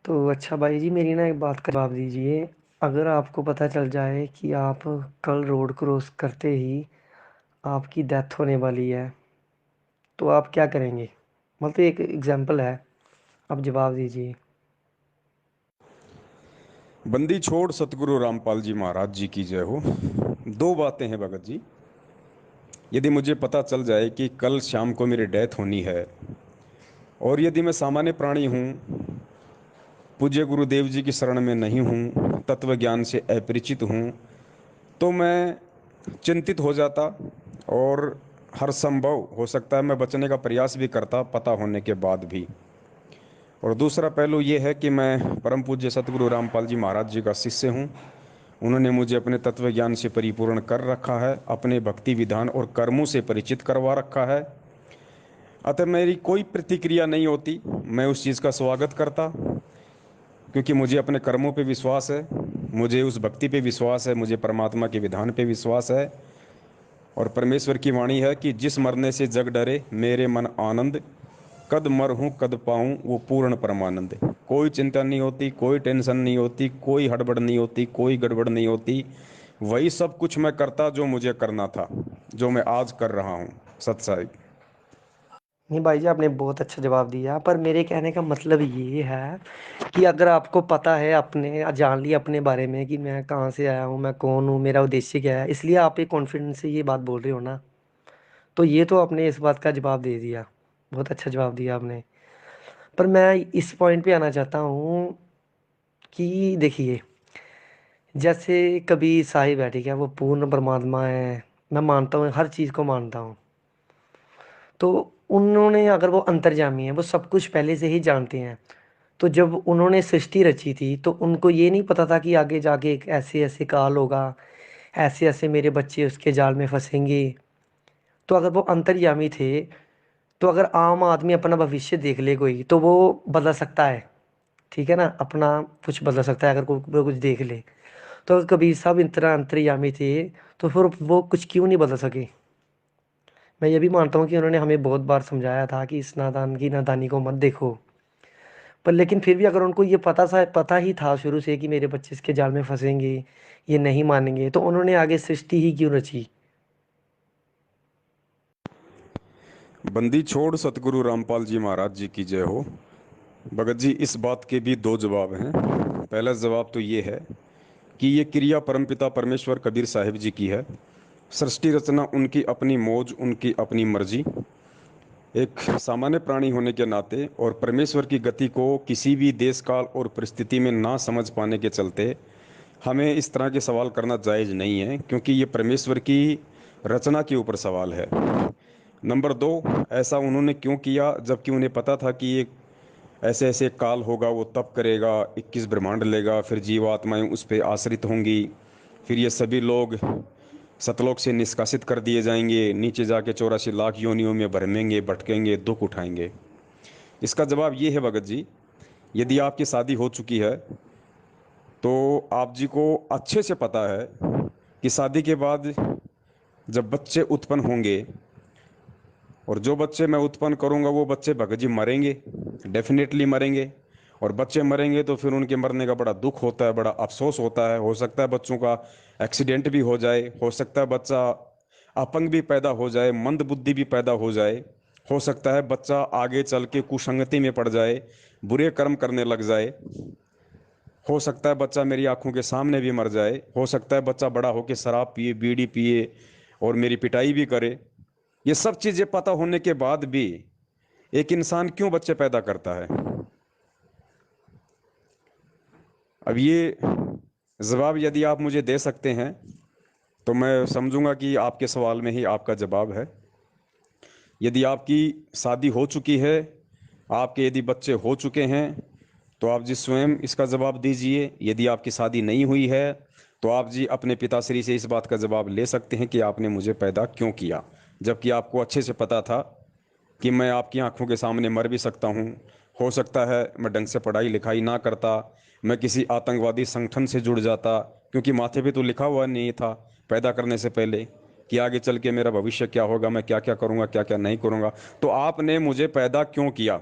तो अच्छा भाई जी, मेरी ना एक बात का जवाब दीजिए। अगर आपको पता चल जाए कि आप कल रोड क्रॉस करते ही आपकी डेथ होने वाली है, तो आप क्या करेंगे? मतलब एक एग्जांपल है, आप जवाब दीजिए। बंदी छोड़ सतगुरु रामपाल जी महाराज जी की जय हो। दो बातें हैं भगत जी। यदि मुझे पता चल जाए कि कल शाम को मेरी डेथ होनी है, और यदि मैं सामान्य प्राणी हूँ, पूज्य गुरुदेव जी की शरण में नहीं हूँ, तत्व ज्ञान से अपरिचित हूँ, तो मैं चिंतित हो जाता। और हर संभव हो सकता है मैं बचने का प्रयास भी करता पता होने के बाद भी। और दूसरा पहलू ये है कि मैं परम पूज्य सतगुरु रामपाल जी महाराज जी का शिष्य हूँ। उन्होंने मुझे अपने तत्व ज्ञान से परिपूर्ण कर रखा है, अपने भक्ति विधान और कर्मों से परिचित करवा रखा है। अतः मेरी कोई प्रतिक्रिया नहीं होती, मैं उस चीज़ का स्वागत करता, क्योंकि मुझे अपने कर्मों पे विश्वास है, मुझे उस भक्ति पे विश्वास है, मुझे परमात्मा के विधान पे विश्वास है। और परमेश्वर की वाणी है कि जिस मरने से जग डरे मेरे मन आनंद, कद मर हूँ कद पाऊँ वो पूर्ण परमानंद। कोई चिंता नहीं होती, कोई टेंशन नहीं होती, कोई हड़बड़ नहीं होती, कोई गड़बड़ नहीं होती। वही सब कुछ मैं करता जो मुझे करना था, जो मैं आज कर रहा हूँ। सत साहिब। नहीं भाई जी, आपने बहुत अच्छा जवाब दिया, पर मेरे कहने का मतलब ये है कि अगर आपको पता है, आपने जान लिया अपने बारे में कि मैं कहाँ से आया हूँ, मैं कौन हूँ, मेरा उद्देश्य क्या है, इसलिए आप एक कॉन्फिडेंस से ये बात बोल रहे हो ना। तो ये तो आपने इस बात का जवाब दे दिया। बहुत अच्छा जवाब दिया आपने। पर मैं इस पॉइंट पे आना चाहता हूँ कि देखिए, जैसे कभी साहिब है, ठीक है, वो पूर्ण परमात्मा है, मैं मानता हूँ, हर चीज़ को मानता हूँ। तो उन्होंने, अगर वो अंतर्यामी है, वो सब कुछ पहले से ही जानते हैं। तो जब उन्होंने सृष्टि रची थी, तो उनको ये नहीं पता था कि आगे जाके एक ऐसे ऐसे काल होगा, ऐसे ऐसे मेरे बच्चे उसके जाल में फंसेंगे। तो अगर वो अंतर्यामी थे, तो अगर आम आदमी अपना भविष्य देख ले कोई, तो वो बदल सकता है। ठीक है ना, अपना कुछ बदल सकता है अगर कोई कुछ देख ले। तो अगर कबीर साहब इतना अंतर्यामी थे, तो फिर वो कुछ क्यों नहीं बदल सके? मैं ये भी मानता हूँ कि उन्होंने हमें बहुत बार समझाया था कि इस नादान की नादानी को मत देखो। पर लेकिन फिर भी अगर उनको ये पता ही था शुरू से कि मेरे बच्चे इसके जाल में फंसेंगे, ये नहीं मानेंगे, तो उन्होंने आगे सृष्टि ही क्यों रची? बंदी छोड़ सतगुरु रामपाल जी महाराज जी की जय हो। भगत जी, इस बात के भी दो जवाब हैं। पहला जवाब तो ये है कि ये क्रिया परमपिता परमेश्वर कबीर साहिब जी की है। सृष्टि रचना उनकी अपनी मौज, उनकी अपनी मर्जी। एक सामान्य प्राणी होने के नाते और परमेश्वर की गति को किसी भी देश काल और परिस्थिति में ना समझ पाने के चलते हमें इस तरह के सवाल करना जायज़ नहीं है, क्योंकि ये परमेश्वर की रचना के ऊपर सवाल है। नंबर दो, ऐसा उन्होंने क्यों किया जबकि उन्हें पता था कि ये ऐसे ऐसे काल होगा, वो तप करेगा, 21 ब्रह्मांड लेगा, फिर जीवात्माएं उस पर आश्रित होंगी, फिर ये सभी लोग सतलोक से निष्कासित कर दिए जाएंगे, नीचे जाके 84 लाख योनियों में भरमेंगे, भटकेंगे, दुख उठाएंगे। इसका जवाब ये है भगत जी, यदि आपकी शादी हो चुकी है तो आप जी को अच्छे से पता है कि शादी के बाद जब बच्चे उत्पन्न होंगे, और जो बच्चे मैं उत्पन्न करूंगा वो बच्चे भगत जी मरेंगे, डेफिनेटली मरेंगे। और बच्चे मरेंगे तो फिर उनके मरने का बड़ा दुख होता है, बड़ा अफसोस होता है। हो सकता है बच्चों का एक्सीडेंट भी हो जाए, हो सकता है बच्चा अपंग भी पैदा हो जाए, मंद बुद्धि भी पैदा हो जाए, हो सकता है बच्चा आगे चल के कुसंगति में पड़ जाए, बुरे कर्म करने लग जाए, हो सकता है बच्चा मेरी आंखों के सामने भी मर जाए, हो सकता है बच्चा बड़ा होकर शराब पिए, बीड़ी पिए और मेरी पिटाई भी करे। ये सब चीजें पता होने के बाद भी एक इंसान क्यों बच्चे पैदा करता है? अब ये जवाब यदि आप मुझे दे सकते हैं तो मैं समझूंगा कि आपके सवाल में ही आपका जवाब है। यदि आपकी शादी हो चुकी है, आपके यदि बच्चे हो चुके हैं, तो आप जी स्वयं इसका जवाब दीजिए। यदि आपकी शादी नहीं हुई है तो आप जी अपने पिताश्री से इस बात का जवाब ले सकते हैं कि आपने मुझे पैदा क्यों किया, जबकि आपको अच्छे से पता था कि मैं आपकी आंखों के सामने मर भी सकता हूँ। हो सकता है मैं ढंग से पढ़ाई लिखाई ना करता, मैं किसी आतंकवादी संगठन से जुड़ जाता, क्योंकि माथे पे तो लिखा हुआ नहीं था पैदा करने से पहले कि आगे चल के मेरा भविष्य क्या होगा, मैं क्या क्या करूँगा, क्या क्या नहीं करूँगा। तो आपने मुझे पैदा क्यों किया?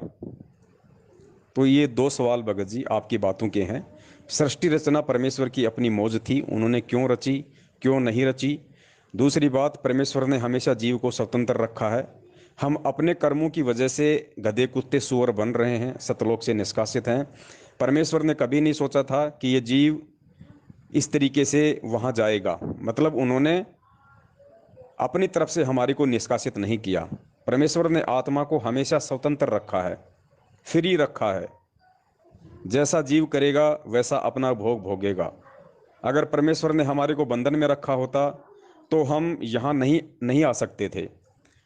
तो ये दो सवाल भगत जी आपकी बातों के हैं। सृष्टि रचना परमेश्वर की अपनी मौज थी, उन्होंने क्यों रची, क्यों नहीं रची। दूसरी बात, परमेश्वर ने हमेशा जीव को स्वतंत्र रखा है। हम अपने कर्मों की वजह से गधे कुत्ते सूअर बन रहे हैं, सतलोक से निष्कासित हैं। परमेश्वर ने कभी नहीं सोचा था कि ये जीव इस तरीके से वहाँ जाएगा। मतलब उन्होंने अपनी तरफ से हमारी को निष्कासित नहीं किया। परमेश्वर ने आत्मा को हमेशा स्वतंत्र रखा है, फ्री रखा है। जैसा जीव करेगा वैसा अपना भोग भोगेगा। अगर परमेश्वर ने हमारे को बंधन में रखा होता तो हम यहाँ नहीं नहीं आ सकते थे।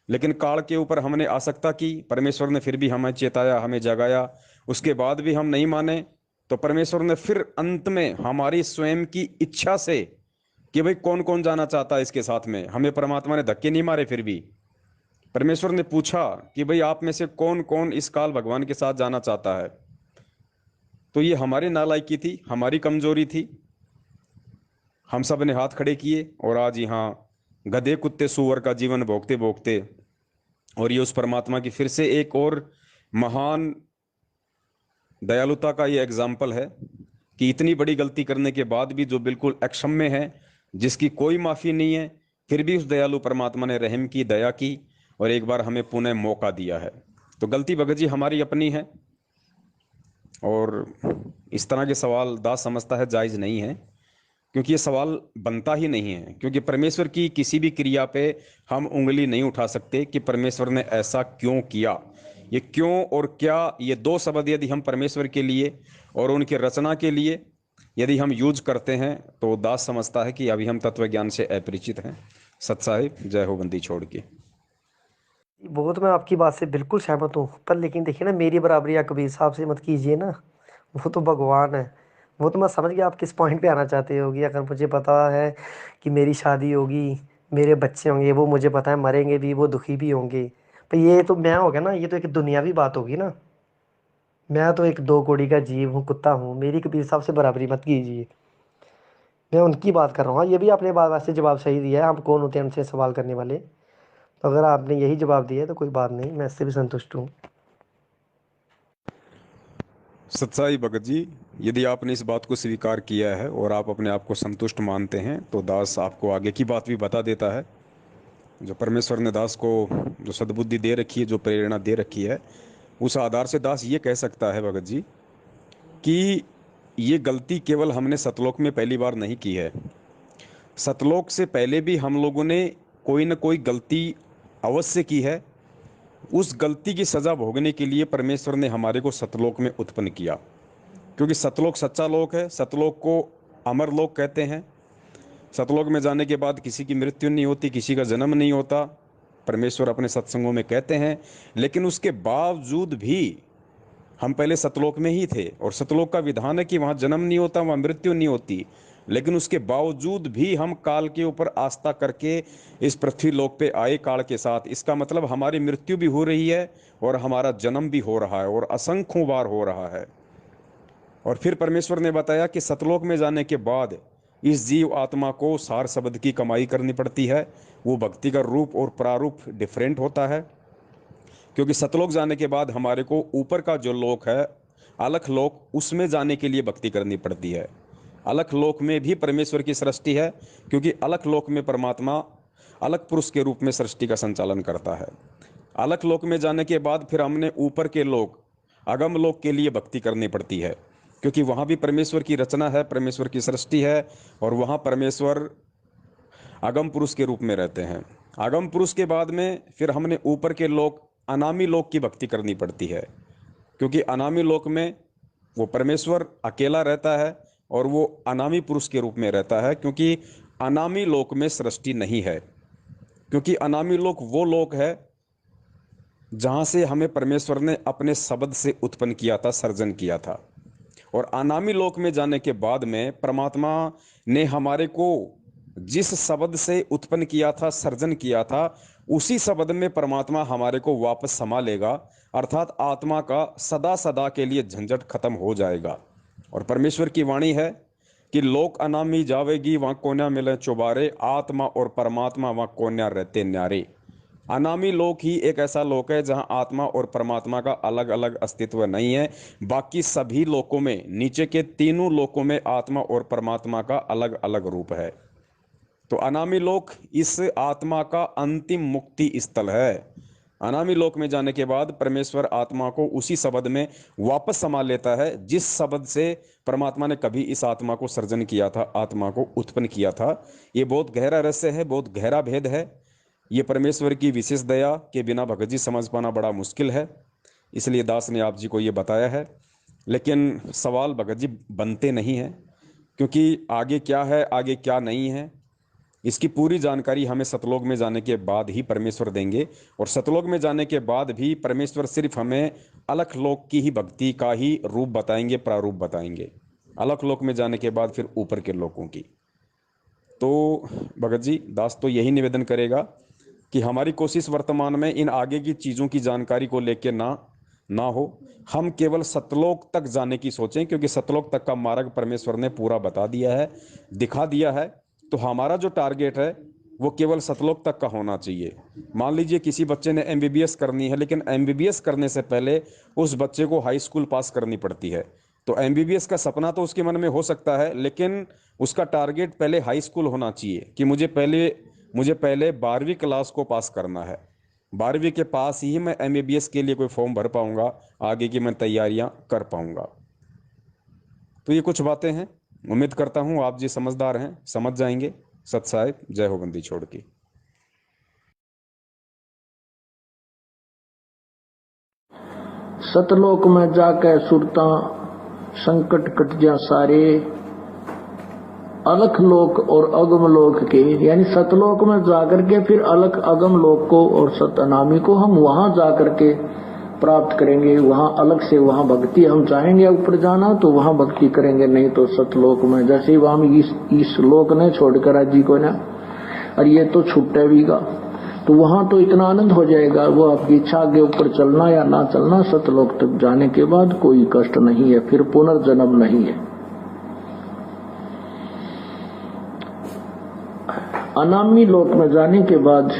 लेकिन काल के ऊपर हमने आसक्ता की, परमेश्वर ने फिर भी हमें चेताया, हमें जगाया, उसके बाद भी हम नहीं माने। तो परमेश्वर ने फिर अंत में हमारी स्वयं की इच्छा से कि भाई कौन कौन जाना चाहता है इसके साथ में, हमें परमात्मा ने धक्के नहीं मारे। फिर भी परमेश्वर ने पूछा कि भाई आप में से कौन कौन इस काल भगवान के साथ जाना चाहता है। तो ये हमारी नालायकी थी, हमारी कमजोरी थी। हम सब ने हाथ खड़े किए और आज यहाँ गधे कुत्ते सूअर का जीवन भोगते भोगते, और ये उस परमात्मा की फिर से एक और महान दयालुता का ये एग्जाम्पल है कि इतनी बड़ी गलती करने के बाद भी जो बिल्कुल अक्षम्य है, जिसकी कोई माफ़ी नहीं है, फिर भी उस दयालु परमात्मा ने रहम की, दया की और एक बार हमें पुनः मौका दिया है। तो गलती भगत जी हमारी अपनी है, और इस तरह के सवाल दास समझता है जायज़ नहीं है, क्योंकि ये सवाल बनता ही नहीं है। क्योंकि परमेश्वर की किसी भी क्रिया पे हम उंगली नहीं उठा सकते कि परमेश्वर ने ऐसा क्यों किया। ये क्यों और क्या, ये दो शब्द यदि हम परमेश्वर के लिए और उनकी रचना के लिए यदि हम यूज करते हैं तो दास समझता है कि अभी हम तत्व ज्ञान से अपरिचित हैं। सत साहिब जय हो बंदी छोड़ के। वो तो मैं आपकी बात से बिल्कुल सहमत हूँ, पर लेकिन देखिए ना, मेरी बराबरी आप कबीर साहब से मत कीजिए ना। वो तो भगवान है। वो तो मैं समझ गया आप किस पॉइंट पे आना चाहते होगी। अगर मुझे पता है कि मेरी शादी होगी, मेरे बच्चे होंगे, वो मुझे पता है मरेंगे भी, वो दुखी भी होंगे। पर ये तो मैं हो गया ना, ये तो एक दुनियावी बात होगी ना। मैं तो एक दो कौड़ी का जीव हूँ, कुत्ता हूँ। मेरी कबीर साहब से बराबरी मत कीजिए। मैं उनकी बात कर रहा हूँ। हाँ, ये भी आपने बात वैसे जवाब सही दिया है। हम कौन होते हैं उनसे सवाल करने वाले। तो अगर आपने यही जवाब दिया है तो कोई बात नहीं, मैं इससे भी संतुष्ट हूँ। सच्चाई भगत जी, यदि आपने इस बात को स्वीकार किया है और आप अपने आप को संतुष्ट मानते हैं तो दास आपको आगे की बात भी बता देता है। जो परमेश्वर ने दास को जो सद्बुद्धि दे रखी है, जो प्रेरणा दे रखी है, उस आधार से दास ये कह सकता है भगत जी कि ये गलती केवल हमने सतलोक में पहली बार नहीं की है। सतलोक से पहले भी हम लोगों ने कोई ना कोई गलती अवश्य की है। उस गलती की सजा भोगने के लिए परमेश्वर ने हमारे को सतलोक में उत्पन्न किया, क्योंकि सतलोक सच्चा लोक है। सतलोक को अमर लोक कहते हैं। सतलोक में जाने के बाद किसी की मृत्यु नहीं होती, किसी का जन्म नहीं होता, परमेश्वर अपने सत्संगों में कहते हैं। लेकिन उसके बावजूद भी हम पहले सतलोक में ही थे, और सतलोक का विधान है कि वहाँ जन्म नहीं होता, वहाँ मृत्यु नहीं होती। लेकिन उसके बावजूद भी हम काल के ऊपर आस्था करके इस पृथ्वी लोक पे आए काल के साथ। इसका मतलब हमारी मृत्यु भी हो रही है और हमारा जन्म भी हो रहा है, और असंख्यों बार हो रहा है। और फिर परमेश्वर ने बताया कि सतलोक में जाने के बाद इस जीव आत्मा को सार शब्द की कमाई करनी पड़ती है। वो भक्ति का रूप और प्रारूप डिफरेंट होता है, क्योंकि सतलोक जाने के बाद हमारे को ऊपर का जो लोक है, अलख लोक, उसमें जाने के लिए भक्ति करनी पड़ती है। अलख लोक में भी परमेश्वर की सृष्टि है, क्योंकि अलख लोक में परमात्मा अलग पुरुष के रूप में सृष्टि का संचालन करता है। अलख लोक में जाने के बाद फिर हमने ऊपर के लोक, अगम लोक के लिए भक्ति करनी पड़ती है, क्योंकि वहाँ भी परमेश्वर की रचना है, परमेश्वर की सृष्टि है, और वहाँ परमेश्वर अगम पुरुष के रूप में रहते हैं। अगम पुरुष के बाद में फिर हमने ऊपर के लोक, अनामी लोक की भक्ति करनी पड़ती है, क्योंकि अनामी लोक में वो परमेश्वर अकेला रहता है और वो अनामी पुरुष के रूप में रहता है, क्योंकि अनामी लोक में सृष्टि नहीं है। क्योंकि अनामी लोक वो लोक है जहाँ से हमें परमेश्वर ने अपने शब्द से उत्पन्न किया था, सर्जन किया था। और अनामी लोक में जाने के बाद में परमात्मा ने हमारे को जिस शब्द से उत्पन्न किया था, सर्जन किया था, उसी शब्द में परमात्मा हमारे को वापस समा लेगा। अर्थात आत्मा का सदा सदा के लिए झंझट खत्म हो जाएगा। और परमेश्वर की वाणी है कि लोक अनामी जावेगी, वहाँ कोन्या मिले चुबारे, आत्मा और परमात्मा वहाँ कोन्या रहते न्यारे। अनामी लोक ही एक ऐसा लोक है जहां आत्मा और परमात्मा का अलग अलग अस्तित्व नहीं है। बाकी सभी लोकों में, नीचे के तीनों लोकों में आत्मा और परमात्मा का अलग अलग रूप है। तो अनामी लोक इस आत्मा का अंतिम मुक्ति स्थल है। अनामी लोक में जाने के बाद परमेश्वर आत्मा को उसी शब्द में वापस समा लेता है जिस शब्द से परमात्मा ने कभी इस आत्मा को सर्जन किया था, आत्मा को उत्पन्न किया था। ये बहुत गहरा रहस्य है, बहुत गहरा भेद है। ये परमेश्वर की विशेष दया के बिना भगत जी समझ पाना बड़ा मुश्किल है, इसलिए दास ने आप जी को ये बताया है। लेकिन सवाल भगत जी बनते नहीं हैं, क्योंकि आगे क्या है, आगे क्या नहीं है, इसकी पूरी जानकारी हमें सतलोक में जाने के बाद ही परमेश्वर देंगे। और सतलोक में जाने के बाद भी परमेश्वर सिर्फ हमें अलख लोक की ही भक्ति का ही रूप बताएंगे, प्रारूप बताएंगे। अलख लोक में जाने के बाद फिर ऊपर के लोकों की। तो भगत जी, दास तो यही निवेदन करेगा कि हमारी कोशिश वर्तमान में इन आगे की चीज़ों की जानकारी को लेकर ना हो। हम केवल सतलोक तक जाने की सोचें, क्योंकि सतलोक तक का मार्ग परमेश्वर ने पूरा बता दिया है, दिखा दिया है। तो हमारा जो टारगेट है वो केवल सतलोक तक का होना चाहिए। मान लीजिए किसी बच्चे ने एमबीबीएस करनी है, लेकिन एमबीबीएस करने से पहले उस बच्चे को हाई स्कूल पास करनी पड़ती है। तो एमबीबीएस का सपना तो उसके मन में हो सकता है, लेकिन उसका टारगेट पहले हाई स्कूल होना चाहिए कि मुझे पहले 12वीं क्लास को पास करना है। 12वीं के पास ही मैं एमबीबीएस के लिए कोई फॉर्म भर पाऊंगा, आगे की मैं तैयारियां कर पाऊंगा। तो ये कुछ बातें हैं, उम्मीद करता हूं आप जी समझदार हैं, समझ जाएंगे। सत साहिब, जय हो बंदी छोड़ की। सतलोक में जाके सुरता संकट कट जा सारे, अलख लोक और अगम लोक के, यानी सतलोक में जाकर के फिर अलख अगम लोक को और सतनामी को हम वहां जाकर के प्राप्त करेंगे। वहां अलग से वहां भक्ति, हम चाहेंगे ऊपर जाना तो वहां भक्ति करेंगे, नहीं तो सतलोक में जैसे ही हम इस लोक ने छोड़कर आज जी को ना, और ये तो छुट्टे भी गा, तो वहां तो इतना आनंद हो जाएगा। वो आपकी इच्छा के ऊपर चलना या ना चलना, सतलोक तक जाने के बाद कोई कष्ट नहीं है, फिर पुनर्जन्म नहीं है। अनामी लोक में जाने के बाद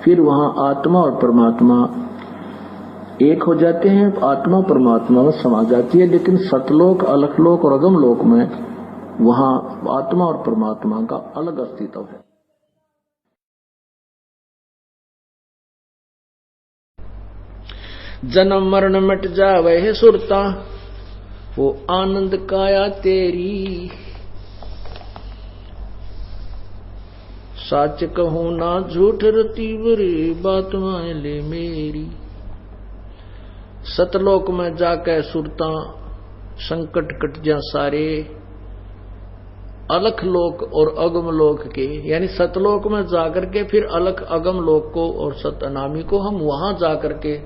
फिर वहां आत्मा और परमात्मा एक हो जाते हैं, आत्मा परमात्मा में समा जाती है। लेकिन सतलोक, अलखलोक और अगम लोक में वहां आत्मा और परमात्मा का अलग अस्तित्व है। जन्म मरण मिट जावे है सुरता, वो आनंद काया तेरी, सच कहूं ना झूठ रती बरी, बात मान ले मेरी। सतलोक में जाके सुरता संकट कट जा सारे, अलख लोक और अगम लोक के, यानी सतलोक में जाकर के फिर अलख अगम लोक को और सतनामी को हम वहां जाकर के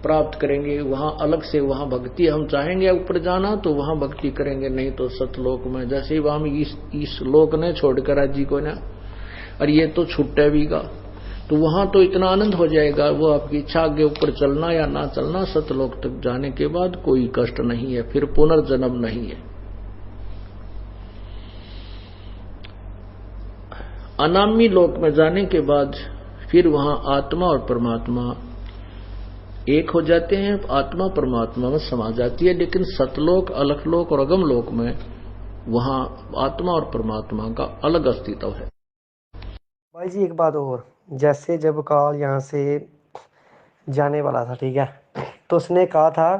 प्राप्त करेंगे। वहां अलग से वहां भक्ति, हम चाहेंगे ऊपर जाना तो वहां भक्ति करेंगे, नहीं तो सतलोक में जैसे ही हम इस लोक ने छोड़कर आज जी को ना, और ये तो छुट्टे भी गा, तो वहां तो इतना आनंद हो जाएगा। वो आपकी इच्छा के ऊपर चलना या ना चलना, सतलोक तक जाने के बाद कोई कष्ट नहीं है, फिर पुनर्जन्म नहीं है। अनामी लोक में जाने के बाद फिर वहां आत्मा और परमात्मा एक हो जाते हैं, आत्मा परमात्मा में समा जाती है। लेकिन सतलोक, अलखलोक और अगम लोक में वहां आत्मा और परमात्मा का अलग अस्तित्व है। भाई जी एक बात और, जैसे जब काल यहाँ से जाने वाला था, ठीक है, तो उसने कहा था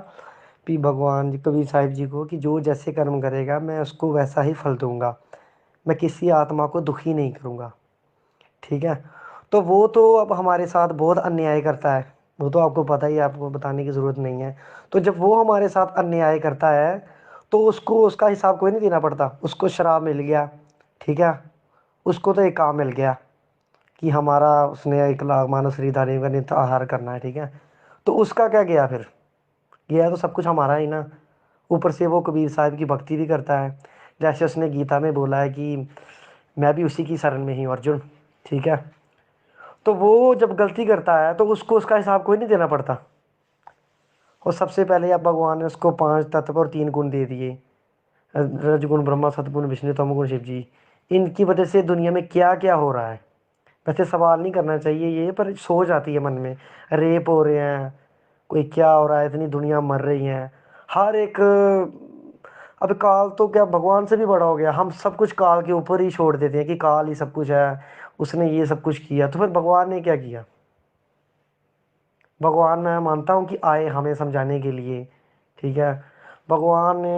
कि भगवान जी कबीर साहिब जी को कि जो जैसे कर्म करेगा मैं उसको वैसा ही फल दूंगा, मैं किसी आत्मा को दुखी नहीं करूंगा, ठीक है। तो वो तो अब हमारे साथ बहुत अन्याय करता है, वो तो आपको पता ही है, आपको बताने की ज़रूरत नहीं है। तो जब वो हमारे साथ अन्याय करता है तो उसको उसका हिसाब कोई नहीं देना पड़ता। उसको शराब मिल गया, ठीक है, उसको तो एक काम मिल गया कि हमारा उसने 1 लाख मानव श्रीधारी का नित्य आहार करना है, ठीक है, तो उसका क्या गया फिर, गया तो सब कुछ हमारा ही ना। ऊपर से वो कबीर साहब की भक्ति भी करता है, जैसे उसने गीता में बोला है कि मैं भी उसी की शरण में ही हूँ अर्जुन, ठीक है। तो वो जब गलती करता है तो उसको उसका हिसाब कोई नहीं देना पड़ता। और सबसे पहले अब भगवान ने उसको 5 तत्व और 3 गुण दे दिए, रजगुण ब्रह्मा, सतगुण विष्णु, तमगुण शिव जी। इनकी वजह से दुनिया में क्या क्या हो रहा है वैसे सवाल नहीं करना चाहिए ये, पर सोच आती है मन में। रेप हो रहे हैं, कोई क्या हो रहा है, इतनी दुनिया मर रही है। हर एक अब काल तो क्या भगवान से भी बड़ा हो गया, हम सब कुछ काल के ऊपर ही छोड़ देते हैं कि काल ही सब कुछ है, उसने ये सब कुछ किया। तो फिर भगवान ने क्या किया? भगवान मैं मानता हूँ कि आए हमें समझाने के लिए, ठीक है। भगवान ने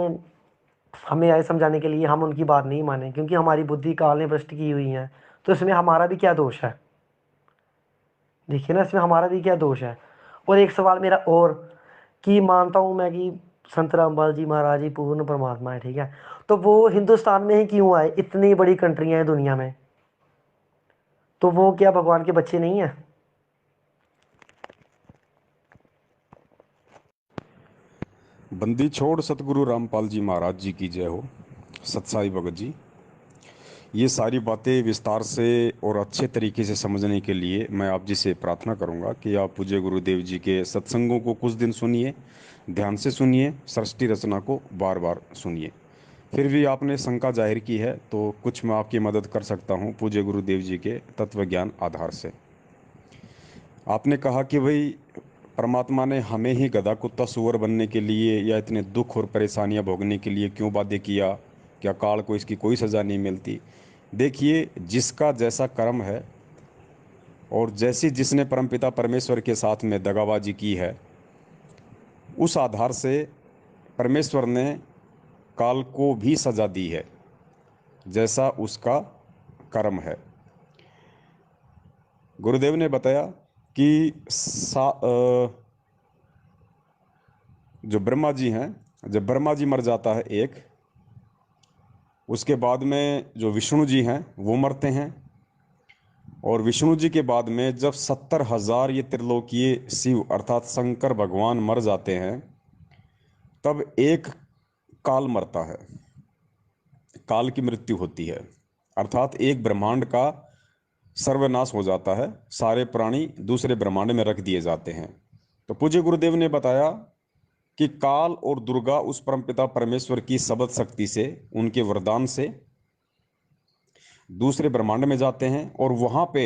हमें आए समझाने के लिए, हम उनकी बात नहीं माने क्योंकि हमारी बुद्धि काल ने भ्रष्ट की हुई है। तो इसमें हमारा भी क्या दोष है? देखिए ना, इसमें हमारा भी क्या दोष है? और एक सवाल मेरा और, कि मानता हूँ मैं कि संत रामपाल जी महाराज ही पूर्ण परमात्मा है, ठीक है। तो वो हिंदुस्तान में ही क्यों आए? इतनी बड़ी कंट्रियां हैं दुनिया में, तो वो क्या भगवान के बच्चे नहीं है? बंदी छोड़ सतगुरु रामपाल जी महाराज जी की जय हो। सतसाई भगत जी, ये सारी बातें विस्तार से और अच्छे तरीके से समझने के लिए मैं आप जी से प्रार्थना करूंगा कि आप पूज्य गुरुदेव जी के सत्संगों को कुछ दिन सुनिए, ध्यान से सुनिए, सृष्टि रचना को बार बार सुनिए। फिर भी आपने शंका जाहिर की है तो कुछ मैं आपकी मदद कर सकता हूँ पूज्य गुरुदेव जी के तत्व ज्ञान आधार से। आपने कहा कि भाई परमात्मा ने हमें ही गधा कुत्ता सूअर बनने के लिए या इतने दुख और परेशानियां भोगने के लिए क्यों बाध्य किया? क्या काल को इसकी कोई सज़ा नहीं मिलती? देखिए, जिसका जैसा कर्म है और जैसी जिसने परमपिता परमेश्वर के साथ में दगाबाजी की है, उस आधार से परमेश्वर ने काल को भी सज़ा दी है जैसा उसका कर्म है। गुरुदेव ने बताया कि जो ब्रह्मा जी हैं, जब ब्रह्मा जी मर जाता है एक, उसके बाद में जो विष्णु जी हैं वो मरते हैं, और विष्णु जी के बाद में जब 70,000 ये त्रिलोकीय शिव अर्थात शंकर भगवान मर जाते हैं, तब एक काल मरता है, काल की मृत्यु होती है। अर्थात एक ब्रह्मांड का सर्वनाश हो जाता है, सारे प्राणी दूसरे ब्रह्मांड में रख दिए जाते हैं। तो पूज्य गुरुदेव ने बताया कि काल और दुर्गा उस परमपिता परमेश्वर की शब्द शक्ति से, उनके वरदान से दूसरे ब्रह्मांड में जाते हैं, और वहां पे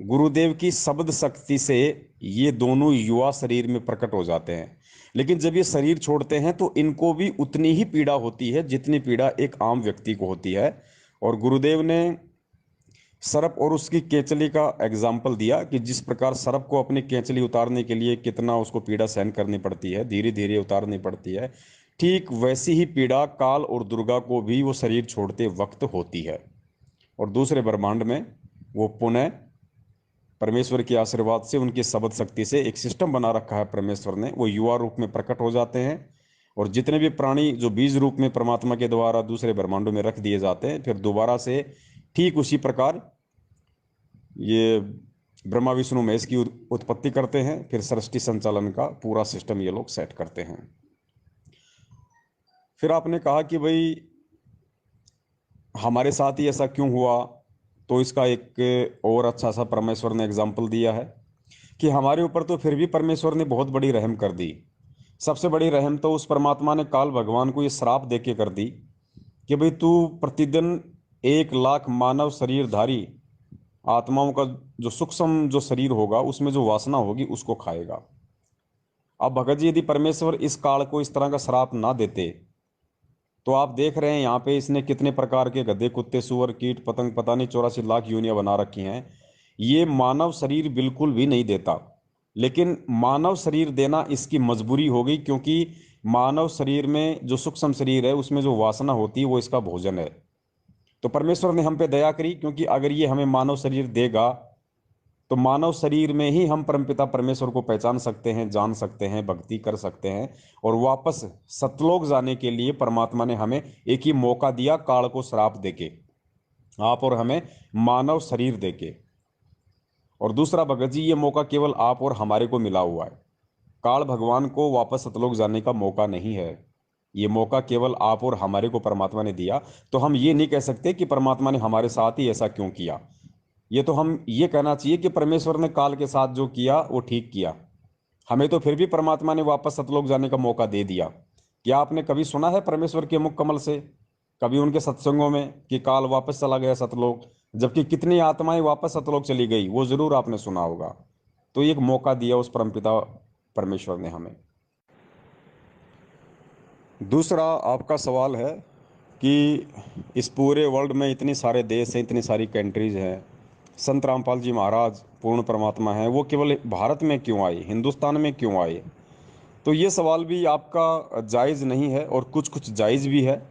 गुरुदेव की शब्द शक्ति से ये दोनों युवा शरीर में प्रकट हो जाते हैं। लेकिन जब ये शरीर छोड़ते हैं तो इनको भी उतनी ही पीड़ा होती है जितनी पीड़ा एक आम व्यक्ति को होती है। और गुरुदेव ने सर्प और उसकी केचली का एग्जाम्पल दिया कि जिस प्रकार सर्प को अपनी केचली उतारने के लिए कितना उसको पीड़ा सहन करनी पड़ती है, धीरे धीरे उतारनी पड़ती है, ठीक वैसी ही पीड़ा काल और दुर्गा को भी वो शरीर छोड़ते वक्त होती है। और दूसरे ब्रह्मांड में वो पुनः परमेश्वर के आशीर्वाद से, उनकी शब्द शक्ति से एक सिस्टम बना रखा है परमेश्वर ने, वो युवा रूप में प्रकट हो जाते हैं। और जितने भी प्राणी जो बीज रूप में परमात्मा के द्वारा दूसरे ब्रह्मांडों में रख दिए जाते हैं, फिर दोबारा से ठीक उसी प्रकार ये ब्रह्मा विष्णु महेश की उत्पत्ति करते हैं, फिर सृष्टि संचालन का पूरा सिस्टम ये लोग सेट करते हैं। फिर आपने कहा कि भाई हमारे साथ ही ऐसा क्यों हुआ? तो इसका एक और अच्छा सा परमेश्वर ने एग्जाम्पल दिया है कि हमारे ऊपर तो फिर भी परमेश्वर ने बहुत बड़ी रहम कर दी। सबसे बड़ी रहम तो उस परमात्मा ने काल भगवान को ये श्राप दे के कर दी कि भाई तू प्रतिदिन 1 लाख मानव शरीरधारी आत्माओं का जो सूक्ष्म जो शरीर होगा उसमें जो वासना होगी उसको खाएगा। अब भगत जी, यदि परमेश्वर इस काल को इस तरह का श्राप ना देते तो आप देख रहे हैं यहाँ पे इसने कितने प्रकार के गधे कुत्ते सूअर कीट पतंग, पता नहीं 84 लाख योनियां बना रखी हैं। ये मानव शरीर बिल्कुल भी नहीं देता, लेकिन मानव शरीर देना इसकी मजबूरी हो गई, क्योंकि मानव शरीर में जो सूक्ष्म शरीर है उसमें जो वासना होती है वो इसका भोजन है। तो परमेश्वर ने हम पे दया करी, क्योंकि अगर ये हमें मानव शरीर देगा तो मानव शरीर में ही हम परमपिता परमेश्वर को पहचान सकते हैं, जान सकते हैं, भक्ति कर सकते हैं, और वापस सतलोक जाने के लिए परमात्मा ने हमें एक ही मौका दिया, काल को श्राप देके, आप और हमें मानव शरीर देके। और दूसरा भगत जी, ये मौका केवल आप और हमारे को मिला हुआ है, काल भगवान को वापस सतलोक जाने का मौका नहीं है। ये मौका केवल आप और हमारे को परमात्मा ने दिया। तो हम ये नहीं कह सकते कि परमात्मा ने हमारे साथ ही ऐसा क्यों किया। ये तो हम ये कहना चाहिए कि परमेश्वर ने काल के साथ जो किया वो ठीक किया। हमें तो फिर भी परमात्मा ने वापस सतलोक जाने का मौका दे दिया। क्या आपने कभी सुना है परमेश्वर के मुख कमल से, कभी उनके सत्संगों में, कि काल वापस चला गया सतलोक, जबकि कितनी आत्माएं वापस सतलोक चली गई वो जरूर आपने सुना होगा। तो एक मौका दिया उस परमपिता परमेश्वर ने हमें। दूसरा आपका सवाल है कि इस पूरे वर्ल्ड में इतने सारे देश हैं, इतनी सारी कंट्रीज हैं, संत रामपाल जी महाराज पूर्ण परमात्मा हैं, वो केवल भारत में क्यों आए, हिंदुस्तान में क्यों आए? तो ये सवाल भी आपका जायज़ नहीं है और कुछ कुछ जायज़ भी है।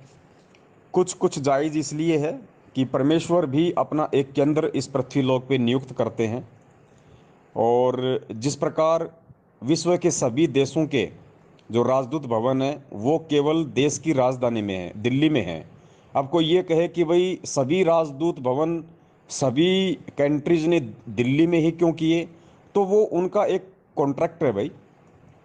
कुछ कुछ जायज़ इसलिए है कि परमेश्वर भी अपना एक केंद्र इस पृथ्वी लोक पे नियुक्त करते हैं। और जिस प्रकार विश्व के सभी देशों के जो राजदूत भवन है वो केवल देश की राजधानी में है, दिल्ली में है। अब कोई ये कहे कि भाई सभी राजदूत भवन सभी कंट्रीज ने दिल्ली में ही क्यों किए, तो वो उनका एक कॉन्ट्रैक्ट है भाई,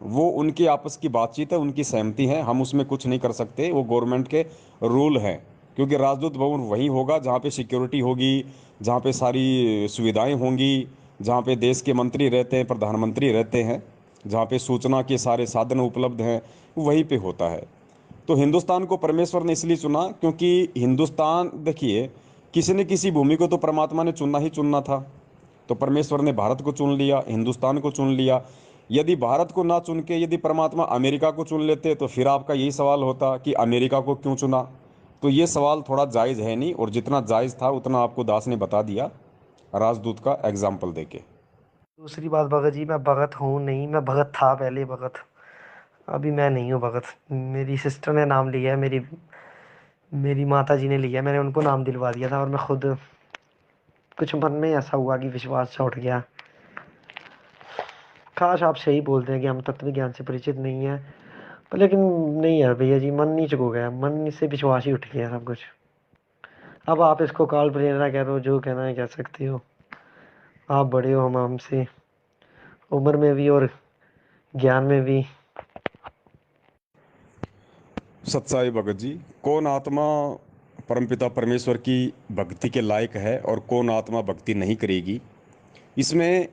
वो उनकी आपस की बातचीत है, उनकी सहमति है, हम उसमें कुछ नहीं कर सकते, वो गवर्नमेंट के रूल हैं। क्योंकि राजदूत भवन वहीं होगा जहाँ पे सिक्योरिटी होगी, जहाँ पे सारी सुविधाएं होंगी, जहाँ पे देश के मंत्री रहते हैं, प्रधानमंत्री रहते हैं, जहाँ पे सूचना के सारे साधन उपलब्ध हैं, वहीं पे होता है। तो हिंदुस्तान को परमेश्वर ने इसलिए चुना क्योंकि हिंदुस्तान, देखिए, किसी न किसी भूमि को तो परमात्मा ने चुनना ही चुनना था। तो परमेश्वर ने भारत को चुन लिया, हिंदुस्तान को चुन लिया। यदि भारत को ना चुन के यदि परमात्मा अमेरिका को चुन लेते तो फिर आपका यही सवाल होता कि अमेरिका को क्यों चुना। तो ये सवाल थोड़ा जायज़ है नहीं, और जितना जायज़ था उतना आपको दास ने बता दिया राजदूत का एग्जाम्पल देके। दूसरी बात भगत जी, मैं भगत हूँ नहीं, मैं भगत था पहले भगत, अभी मैं नहीं हूँ भगत। मेरी सिस्टर ने नाम लिया है, मेरी मेरी माता जी ने लिया है, मैंने उनको नाम दिलवा दिया था, और मैं खुद कुछ मन में ऐसा हुआ कि विश्वास सा उठ गया। काश आप सही बोलते हैं कि हम तत्व ज्ञान से परिचित नहीं हैं, पर लेकिन नहीं यार भैया जी, मन नीच हो गया, मन से विश्वास ही उठ गया सब कुछ। अब आप इसको काल प्रेरणा कह दो, जो कहना है कह सकते हो, आप बड़े हो हम हमसे, उम्र में भी और ज्ञान में भी। सच्चाई भगत जी, कौन आत्मा परमपिता परमेश्वर की भक्ति के लायक है और कौन आत्मा भक्ति नहीं करेगी, इसमें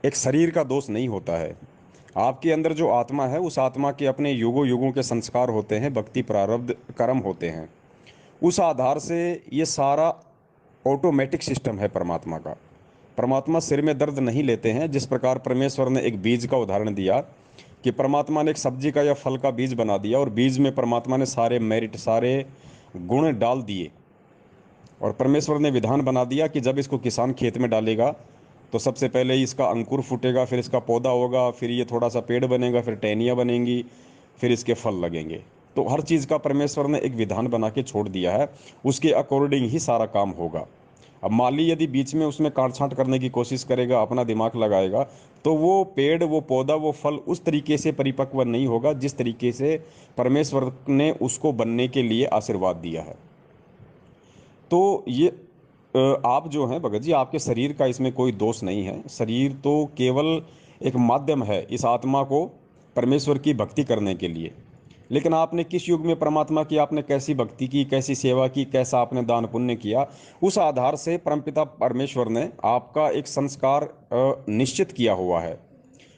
एक शरीर का दोष नहीं होता है। आपके अंदर जो आत्मा है उस आत्मा के अपने युगों युगों के संस्कार होते हैं, भक्ति प्रारब्ध कर्म होते हैं। उस आधार से ये सारा ऑटोमेटिक सिस्टम है परमात्मा का। परमात्मा सिर में दर्द नहीं लेते हैं। जिस प्रकार परमेश्वर ने एक बीज का उदाहरण दिया कि परमात्मा ने एक सब्जी का या फल का बीज बना दिया और बीज में परमात्मा ने सारे मेरिट, सारे गुण डाल दिए, और परमेश्वर ने विधान बना दिया कि जब इसको किसान खेत में डालेगा तो सबसे पहले इसका अंकुर फूटेगा, फिर इसका पौधा होगा, फिर ये थोड़ा सा पेड़ बनेगा, फिर टहनियाँ बनेंगी, फिर इसके फल लगेंगे। तो हर चीज़ का परमेश्वर ने एक विधान बना के छोड़ दिया है, उसके अकॉर्डिंग ही सारा काम होगा। अब माली यदि बीच में उसमें काट छांट करने की कोशिश करेगा, अपना दिमाग लगाएगा, तो वो पेड़, वो पौधा, वो फल उस तरीके से परिपक्व नहीं होगा जिस तरीके से परमेश्वर ने उसको बनने के लिए आशीर्वाद दिया है। तो ये आप जो हैं भगत जी, आपके शरीर का इसमें कोई दोष नहीं है। शरीर तो केवल एक माध्यम है इस आत्मा को परमेश्वर की भक्ति करने के लिए। लेकिन आपने किस युग में परमात्मा की, आपने कैसी भक्ति की, कैसी सेवा की, कैसा आपने दान पुण्य किया, उस आधार से परमपिता परमेश्वर ने आपका एक संस्कार निश्चित किया हुआ है।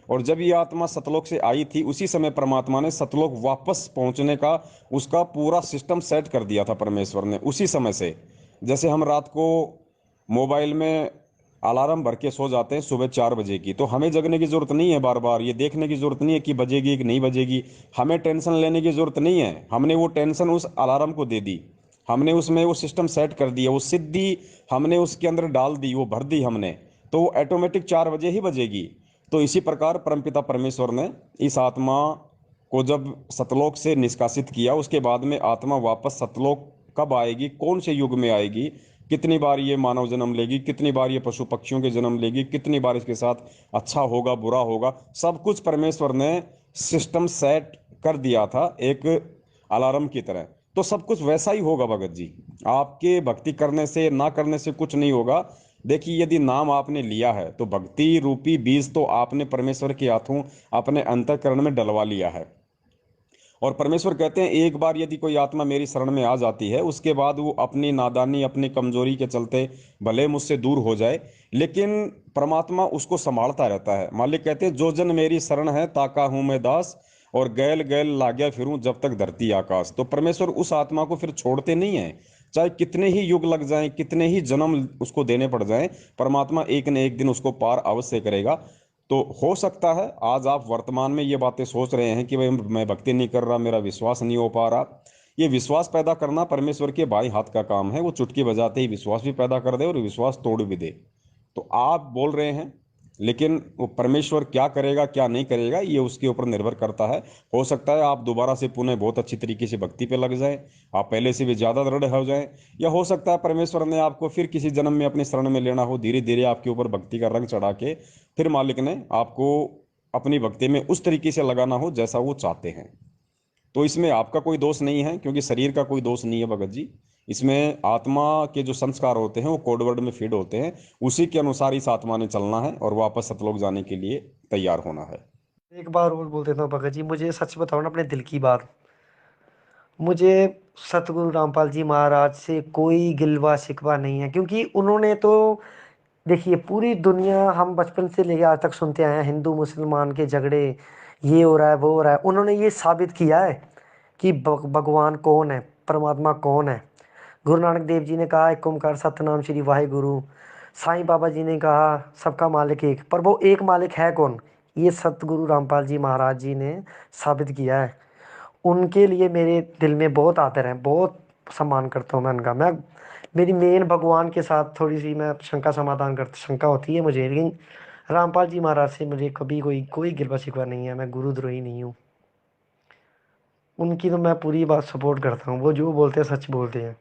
और जब ये आत्मा सतलोक से आई थी उसी समय परमात्मा ने सतलोक वापस पहुंचने का उसका पूरा सिस्टम सेट कर दिया था परमेश्वर ने उसी समय से। जैसे हम रात को मोबाइल में अलार्म भर के सो जाते हैं सुबह 4 बजे की, तो हमें जगने की जरूरत नहीं है, बार बार ये देखने की जरूरत नहीं है कि बजेगी कि नहीं बजेगी, हमें टेंशन लेने की जरूरत नहीं है। हमने वो टेंशन उस अलार्म को दे दी, हमने उसमें वो सिस्टम सेट कर दिया, वो सिद्धि हमने उसके अंदर डाल दी, वो भर दी हमने, तो वो ऑटोमेटिक 4 बजे ही बजेगी। तो इसी प्रकार परमपिता परमेश्वर ने इस आत्मा को जब सतलोक से निष्कासित किया, उसके बाद में आत्मा वापस सतलोक कब आएगी, कौन से युग में आएगी, कितनी बार ये मानव जन्म लेगी, कितनी बार ये पशु पक्षियों के जन्म लेगी, कितनी बार इसके साथ अच्छा होगा बुरा होगा, सब कुछ परमेश्वर ने सिस्टम सेट कर दिया था एक अलार्म की तरह। तो सब कुछ वैसा ही होगा भगत जी, आपके भक्ति करने से ना करने से कुछ नहीं होगा। देखिए, यदि नाम आपने लिया है तो भक्ति रूपी बीज तो आपने परमेश्वर के हाथों अपने अंतःकरण में डलवा लिया है। और परमेश्वर कहते हैं एक बार यदि कोई आत्मा मेरी शरण में आ जाती है उसके बाद वो अपनी नादानी, अपनी कमजोरी के चलते भले मुझसे दूर हो जाए, लेकिन परमात्मा उसको संभालता रहता है। मालिक कहते हैं जो जन मेरी शरण है ताका हूं मैं दास, और गैल गैल लाग्या फिरूं जब तक धरती आकाश। तो परमेश्वर उस आत्मा को फिर छोड़ते नहीं है, चाहे कितने ही युग लग जाएं, कितने ही जन्म उसको देने पड़ जाएं, परमात्मा एक न एक दिन उसको पार अवश्य करेगा। तो हो सकता है आज आप वर्तमान में ये बातें सोच रहे हैं कि भाई मैं भक्ति नहीं कर रहा, मेरा विश्वास नहीं हो पा रहा। ये विश्वास पैदा करना परमेश्वर के बाएं हाथ का काम है। वो चुटकी बजाते ही विश्वास भी पैदा कर दे और विश्वास तोड़ भी दे। तो आप बोल रहे हैं, लेकिन वो परमेश्वर क्या करेगा क्या नहीं करेगा ये उसके ऊपर निर्भर करता है। हो सकता है आप दोबारा से पुनः बहुत अच्छी तरीके से भक्ति पे लग जाएं, आप पहले से भी ज्यादा दृढ़ हो जाएं। या हो सकता है परमेश्वर ने आपको फिर किसी जन्म में अपनी शरण में लेना हो, धीरे धीरे आपके ऊपर भक्ति का रंग चढ़ा के फिर मालिक ने आपको अपनी भक्ति में उस तरीके से लगाना हो जैसा वो चाहते हैं। तो इसमें आपका कोई दोष नहीं है, क्योंकि शरीर का कोई दोष नहीं है भगत जी। इसमें आत्मा के जो संस्कार होते हैं वो कोडवर्ड में फीड होते हैं, उसी के अनुसार इस आत्मा ने चलना है और वापस सतलोक जाने के लिए तैयार होना है। एक बार और बोल देता हूँ भगत जी, मुझे सच बताओ ना अपने दिल की बात। मुझे सतगुरु रामपाल जी महाराज से कोई गिलवा शिकवा नहीं है, क्योंकि उन्होंने तो देखिए पूरी दुनिया हम बचपन से लेकर आज तक सुनते आए हैं, हिंदू मुसलमान के झगड़े, ये हो रहा है वो हो रहा है। उन्होंने ये साबित किया है कि भगवान कौन है, परमात्मा कौन है। गुरु नानक देव जी ने कहा एक ओंकार सतनाम श्री वाहिगुरु। साईं बाबा जी ने कहा सबका मालिक एक, पर वो एक मालिक है कौन, ये सतगुरु रामपाल जी महाराज जी ने साबित किया है। उनके लिए मेरे दिल में बहुत आदर है, बहुत सम्मान करता हूँ मैं उनका। मैं मेरी मेन भगवान के साथ थोड़ी सी मैं शंका समाधान कर शंका होती है मुझे, लेकिन रामपाल जी महाराज से मुझे कभी कोई कोई गिलवा शिकवा नहीं है। मैं गुरुद्रोही नहीं हूँ, उनकी तो मैं पूरी बात सपोर्ट करता हूँ। वो जो बोलते हैं सच बोलते हैं।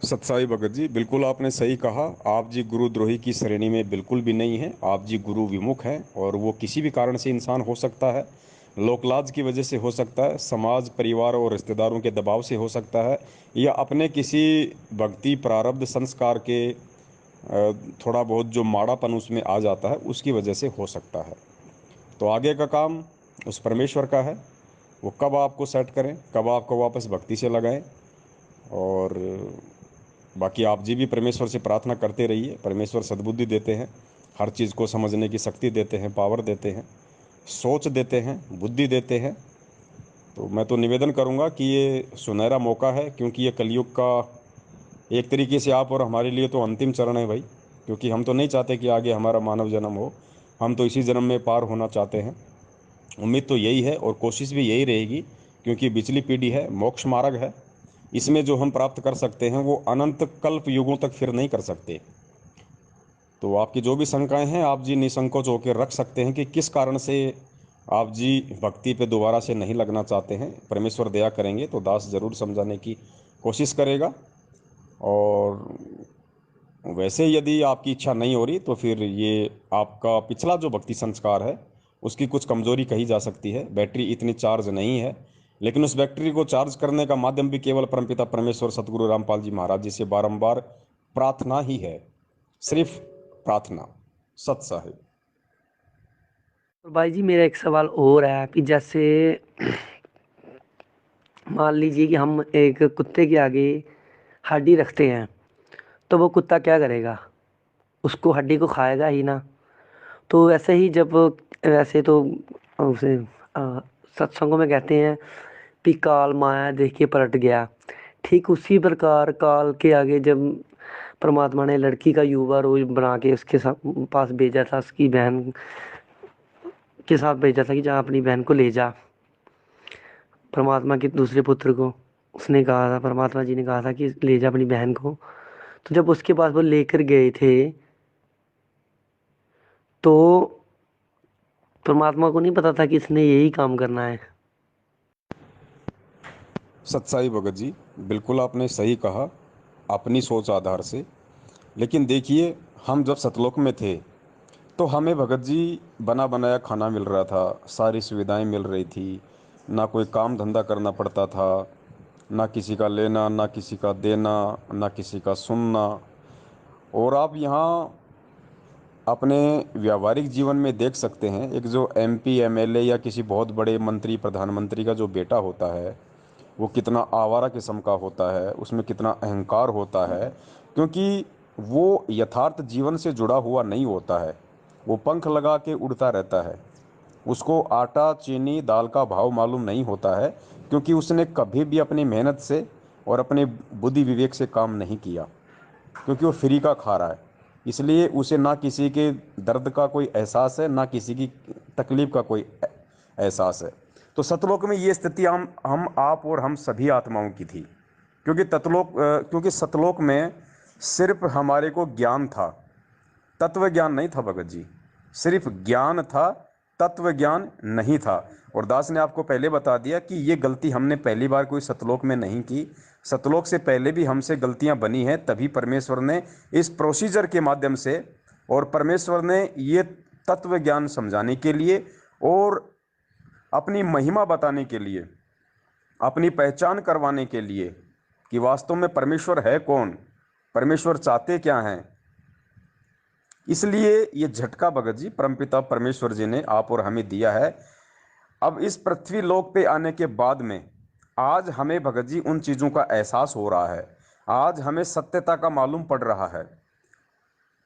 सत्साई भगत जी, बिल्कुल आपने सही कहा। आप जी गुरुद्रोही की श्रेणी में बिल्कुल भी नहीं है, आप जी गुरु विमुख हैं। और वो किसी भी कारण से इंसान हो सकता है, लोकलाज की वजह से हो सकता है, समाज परिवार और रिश्तेदारों के दबाव से हो सकता है, या अपने किसी भक्ति प्रारब्ध संस्कार के थोड़ा बहुत जो माड़ापन उसमें आ जाता है उसकी वजह से हो सकता है। तो आगे का काम उस परमेश्वर का है, वो कब आपको सेट करें, कब आपको वापस भक्ति से लगाएं। और बाकी आप जी भी परमेश्वर से प्रार्थना करते रहिए, परमेश्वर सद्बुद्धि देते हैं, हर चीज़ को समझने की शक्ति देते हैं, पावर देते हैं, सोच देते हैं, बुद्धि देते हैं। तो मैं तो निवेदन करूंगा कि ये सुनहरा मौका है, क्योंकि ये कलयुग का एक तरीके से आप और हमारे लिए तो अंतिम चरण है भाई। क्योंकि हम तो नहीं चाहते कि आगे हमारा मानव जन्म हो, हम तो इसी जन्म में पार होना चाहते हैं। उम्मीद तो यही है और कोशिश भी यही रहेगी, क्योंकि पिछली पीढ़ी है, मोक्ष मार्ग है। इसमें जो हम प्राप्त कर सकते हैं वो अनंत कल्प युगों तक फिर नहीं कर सकते। तो आपकी जो भी शंकाएं हैं आप जी निसंकोच होकर रख सकते हैं कि किस कारण से आप जी भक्ति पे दोबारा से नहीं लगना चाहते हैं। परमेश्वर दया करेंगे तो दास जरूर समझाने की कोशिश करेगा। और वैसे यदि आपकी इच्छा नहीं हो रही तो फिर ये आपका पिछला जो भक्ति संस्कार है उसकी कुछ कमजोरी कही जा सकती है। बैटरी इतनी चार्ज नहीं है, लेकिन उस बैटरी को चार्ज करने का माध्यम भी केवल परमपिता परमेश्वर सतगुरु रामपाल जी महाराज जी से बारंबार प्रार्थना ही है, सिर्फ प्रार्थना। सत साहिब। और भाई जी मेरा एक सवाल और है कि जैसे मान लीजिए कि हम एक कुत्ते के आगे हड्डी रखते हैं, तो वो कुत्ता क्या करेगा, उसको हड्डी को खाएगा ही ना। तो वैसे ही जब वैसे तो उसे अ, सत्संगों में कहते हैं कि काल माया देख के पलट गया। ठीक उसी प्रकार काल के आगे जब परमात्मा ने लड़की का युवा रोज बना के उसके साथ पास भेजा था, उसकी बहन के साथ भेजा था कि जहाँ अपनी बहन को ले जा, परमात्मा के दूसरे पुत्र को उसने कहा था, परमात्मा जी ने कहा था कि ले जा अपनी बहन को। तो जब उसके पास वो लेकर गए थे, तो परमात्मा को नहीं पता था कि इसने यही काम करना है। सत्साई भगत जी, बिल्कुल आपने सही कहा अपनी सोच आधार से। लेकिन देखिए, हम जब सतलोक में थे तो हमें भगत जी बना बनाया खाना मिल रहा था, सारी सुविधाएं मिल रही थी, ना कोई काम धंधा करना पड़ता था, ना किसी का लेना ना किसी का देना, ना किसी का सुनना। और आप यहाँ अपने व्यावहारिक जीवन में देख सकते हैं, एक जो एमपी एमएलए या किसी बहुत बड़े मंत्री प्रधानमंत्री का जो बेटा होता है वो कितना आवारा किस्म का होता है, उसमें कितना अहंकार होता है, क्योंकि वो यथार्थ जीवन से जुड़ा हुआ नहीं होता है, वो पंख लगा के उड़ता रहता है। उसको आटा चीनी दाल का भाव मालूम नहीं होता है, क्योंकि उसने कभी भी अपनी मेहनत से और अपने बुद्धि विवेक से काम नहीं किया, क्योंकि वो फ्री का खा रहा है। इसलिए उसे ना किसी के दर्द का कोई एहसास है, ना किसी की तकलीफ का कोई एहसास है। तो सतलोक में ये स्थिति हम आप और हम सभी आत्माओं की थी, क्योंकि सतलोक में सिर्फ हमारे को ज्ञान था, तत्व ज्ञान नहीं था भगत जी। सिर्फ ज्ञान था, तत्व ज्ञान नहीं था। और दास ने आपको पहले बता दिया कि ये गलती हमने पहली बार कोई सतलोक में नहीं की। सतलोक से पहले भी हमसे गलतियां बनी हैं, तभी परमेश्वर ने इस प्रोसीजर के माध्यम से, और परमेश्वर ने ये तत्व ज्ञान समझाने के लिए और अपनी महिमा बताने के लिए, अपनी पहचान करवाने के लिए कि वास्तव में परमेश्वर है कौन, परमेश्वर चाहते क्या हैं, इसलिए ये झटका भगत जी परमपिता परमेश्वर जी ने आप और हमें दिया है। अब इस पृथ्वी लोक पे आने के बाद में आज हमें भगत जी उन चीज़ों का एहसास हो रहा है, आज हमें सत्यता का मालूम पड़ रहा है।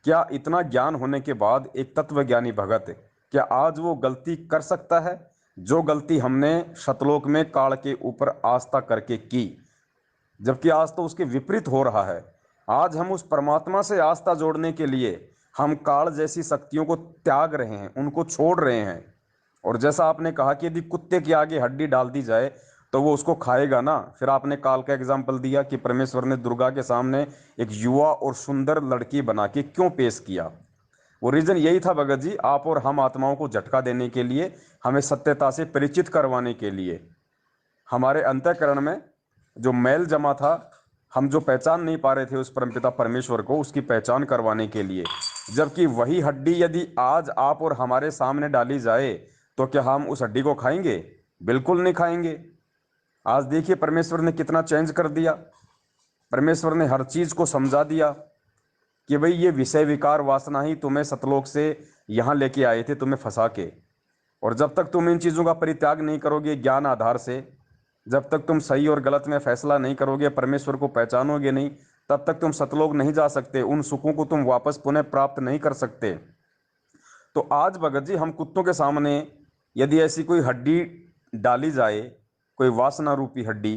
क्या इतना ज्ञान होने के बाद एक तत्वज्ञानी भगत, क्या आज वो गलती कर सकता है जो गलती हमने शतलोक में काल के ऊपर आस्था करके की, जबकि आज तो उसके विपरीत हो रहा है। आज हम उस परमात्मा से आस्था जोड़ने के लिए हम काल जैसी शक्तियों को त्याग रहे हैं, उनको छोड़ रहे हैं। और जैसा आपने कहा कि यदि कुत्ते के आगे हड्डी डाल दी जाए तो वो उसको खाएगा ना। फिर आपने काल का एग्जाम्पल दिया कि परमेश्वर ने दुर्गा के सामने एक युवा और सुंदर लड़की बना के क्यों पेश किया। वो रीजन यही था भगत जी, आप और हम आत्माओं को झटका देने के लिए, हमें सत्यता से परिचित करवाने के लिए। हमारे अंतःकरण में जो मैल जमा था, हम जो पहचान नहीं पा रहे थे उस परमपिता परमेश्वर को, उसकी पहचान करवाने के लिए। जबकि वही हड्डी यदि आज आप और हमारे सामने डाली जाए तो क्या हम उस हड्डी को खाएंगे? बिल्कुल नहीं खाएंगे। आज देखिए परमेश्वर ने कितना चेंज कर दिया। परमेश्वर ने हर चीज को समझा दिया कि भाई ये विषय विकार वासना ही तुम्हें सतलोक से यहां लेके आए थे, तुम्हें फंसा के। और जब तक तुम इन चीजों का परित्याग नहीं करोगे ज्ञान आधार से, जब तक तुम सही और गलत में फैसला नहीं करोगे, परमेश्वर को पहचानोगे नहीं, तब तक तुम सतलोक नहीं जा सकते, उन सुखों को तुम वापस पुनः प्राप्त नहीं कर सकते। तो आज भगत जी हम कुत्तों के सामने यदि ऐसी कोई हड्डी डाली जाए, कोई वासना रूपी हड्डी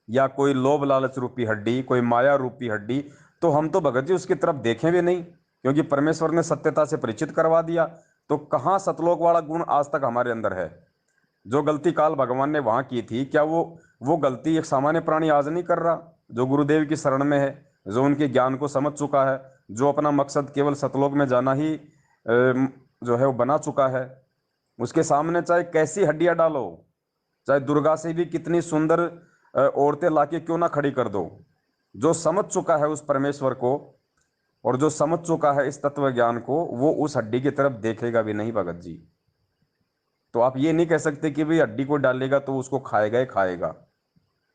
या कोई लोभ लालच रूपी हड्डी, कोई माया रूपी हड्डी, तो हम तो भगत जी उसकी तरफ देखें भी नहीं, क्योंकि परमेश्वर ने सत्यता से परिचित करवा दिया। तो कहाँ सतलोक वाला गुण आज तक हमारे अंदर है? जो गलती काल भगवान ने वहां की थी, क्या वो गलती एक सामान्य प्राणी आज नहीं कर रहा, जो गुरुदेव की शरण में है, जो उनके ज्ञान को समझ चुका है, जो अपना मकसद केवल सतलोक में जाना ही जो है वो बना चुका है। उसके सामने चाहे कैसी हड्डियां डालो, चाहे दुर्गा से भी कितनी सुंदर औरतें लाके क्यों ना खड़ी कर दो, जो समझ चुका है उस परमेश्वर को और जो समझ चुका है इस तत्व ज्ञान को, वो उस हड्डी की तरफ देखेगा भी नहीं भगत जी। तो आप ये नहीं कह सकते कि भाई हड्डी को डालेगा तो उसको खाएगा ही खाएगा।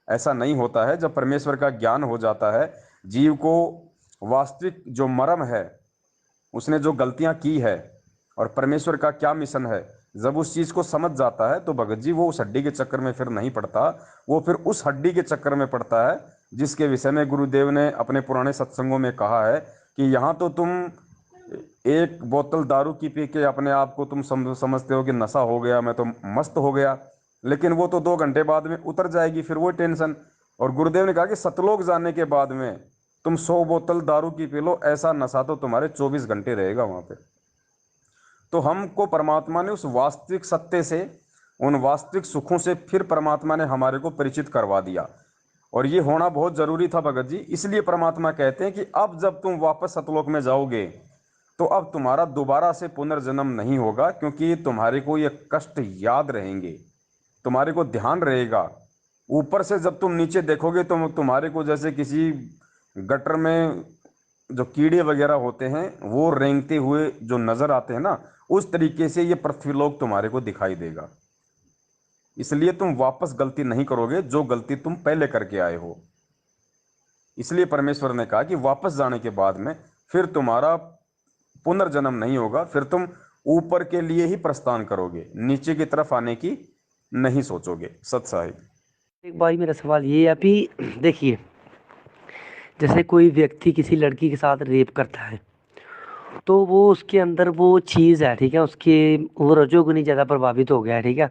ऐसा नहीं होता है। जब परमेश्वर का ज्ञान हो जाता है, जीव को वास्तविक जो मर्म है, उसने जो गलतियां की है और परमेश्वर का क्या मिशन है, जब उस चीज को समझ जाता है तो भगत जी वो उस हड्डी के चक्कर में फिर नहीं पड़ता, वो फिर उस हड्डी के चक्कर में पड़ता है जिसके विषय में गुरुदेव ने अपने पुराने सत्संगों में कहा है कि यहाँ तो तुम एक बोतल दारू की पी के अपने आप को तुम समझते हो कि नशा हो गया, मैं तो मस्त हो गया, लेकिन वो तो 2 घंटे बाद में उतर जाएगी फिर वो टेंशन। और गुरुदेव ने कहा कि सतलोक जाने के बाद में तुम 100 बोतल दारू की पी लो, ऐसा नशा तो तुम्हारे 24 घंटे रहेगा वहां पे। तो हमको परमात्मा ने उस वास्तविक सत्य से, उन वास्तविक सुखों से फिर परमात्मा ने हमारे को परिचित करवा दिया। और ये होना बहुत जरूरी था भगत जी। इसलिए परमात्मा कहते हैं कि अब जब तुम वापस सतलोक में जाओगे तो अब तुम्हारा दोबारा से पुनर्जन्म नहीं होगा, क्योंकि तुम्हारे को ये कष्ट याद रहेंगे, तुम्हारे को ध्यान रहेगा। ऊपर से जब तुम नीचे देखोगे तो तुम्हारे को जैसे किसी गटर में जो कीड़े वगैरह होते हैं वो रेंगते हुए जो नजर आते हैं ना, उस तरीके से ये पृथ्वीलोक तुम्हारे को दिखाई देगा। इसलिए तुम वापस गलती नहीं करोगे जो गलती तुम पहले करके आए हो। इसलिए परमेश्वर ने कहा कि वापस जाने के बाद में फिर तुम्हारा पुनर्जन्म नहीं होगा, फिर तुम ऊपर के लिए ही प्रस्थान करोगे, नीचे की तरफ आने की नहीं सोचोगे। सत साहिब। एक भाई मेरा सवाल ये है अभी, देखिए, जैसे कोई व्यक्ति किसी लड़की के साथ रेप करता है तो वो उसके अंदर वो चीज़ है, ठीक है, उसके वो रजोगुनी ज़्यादा प्रभावित हो गया है, ठीक है।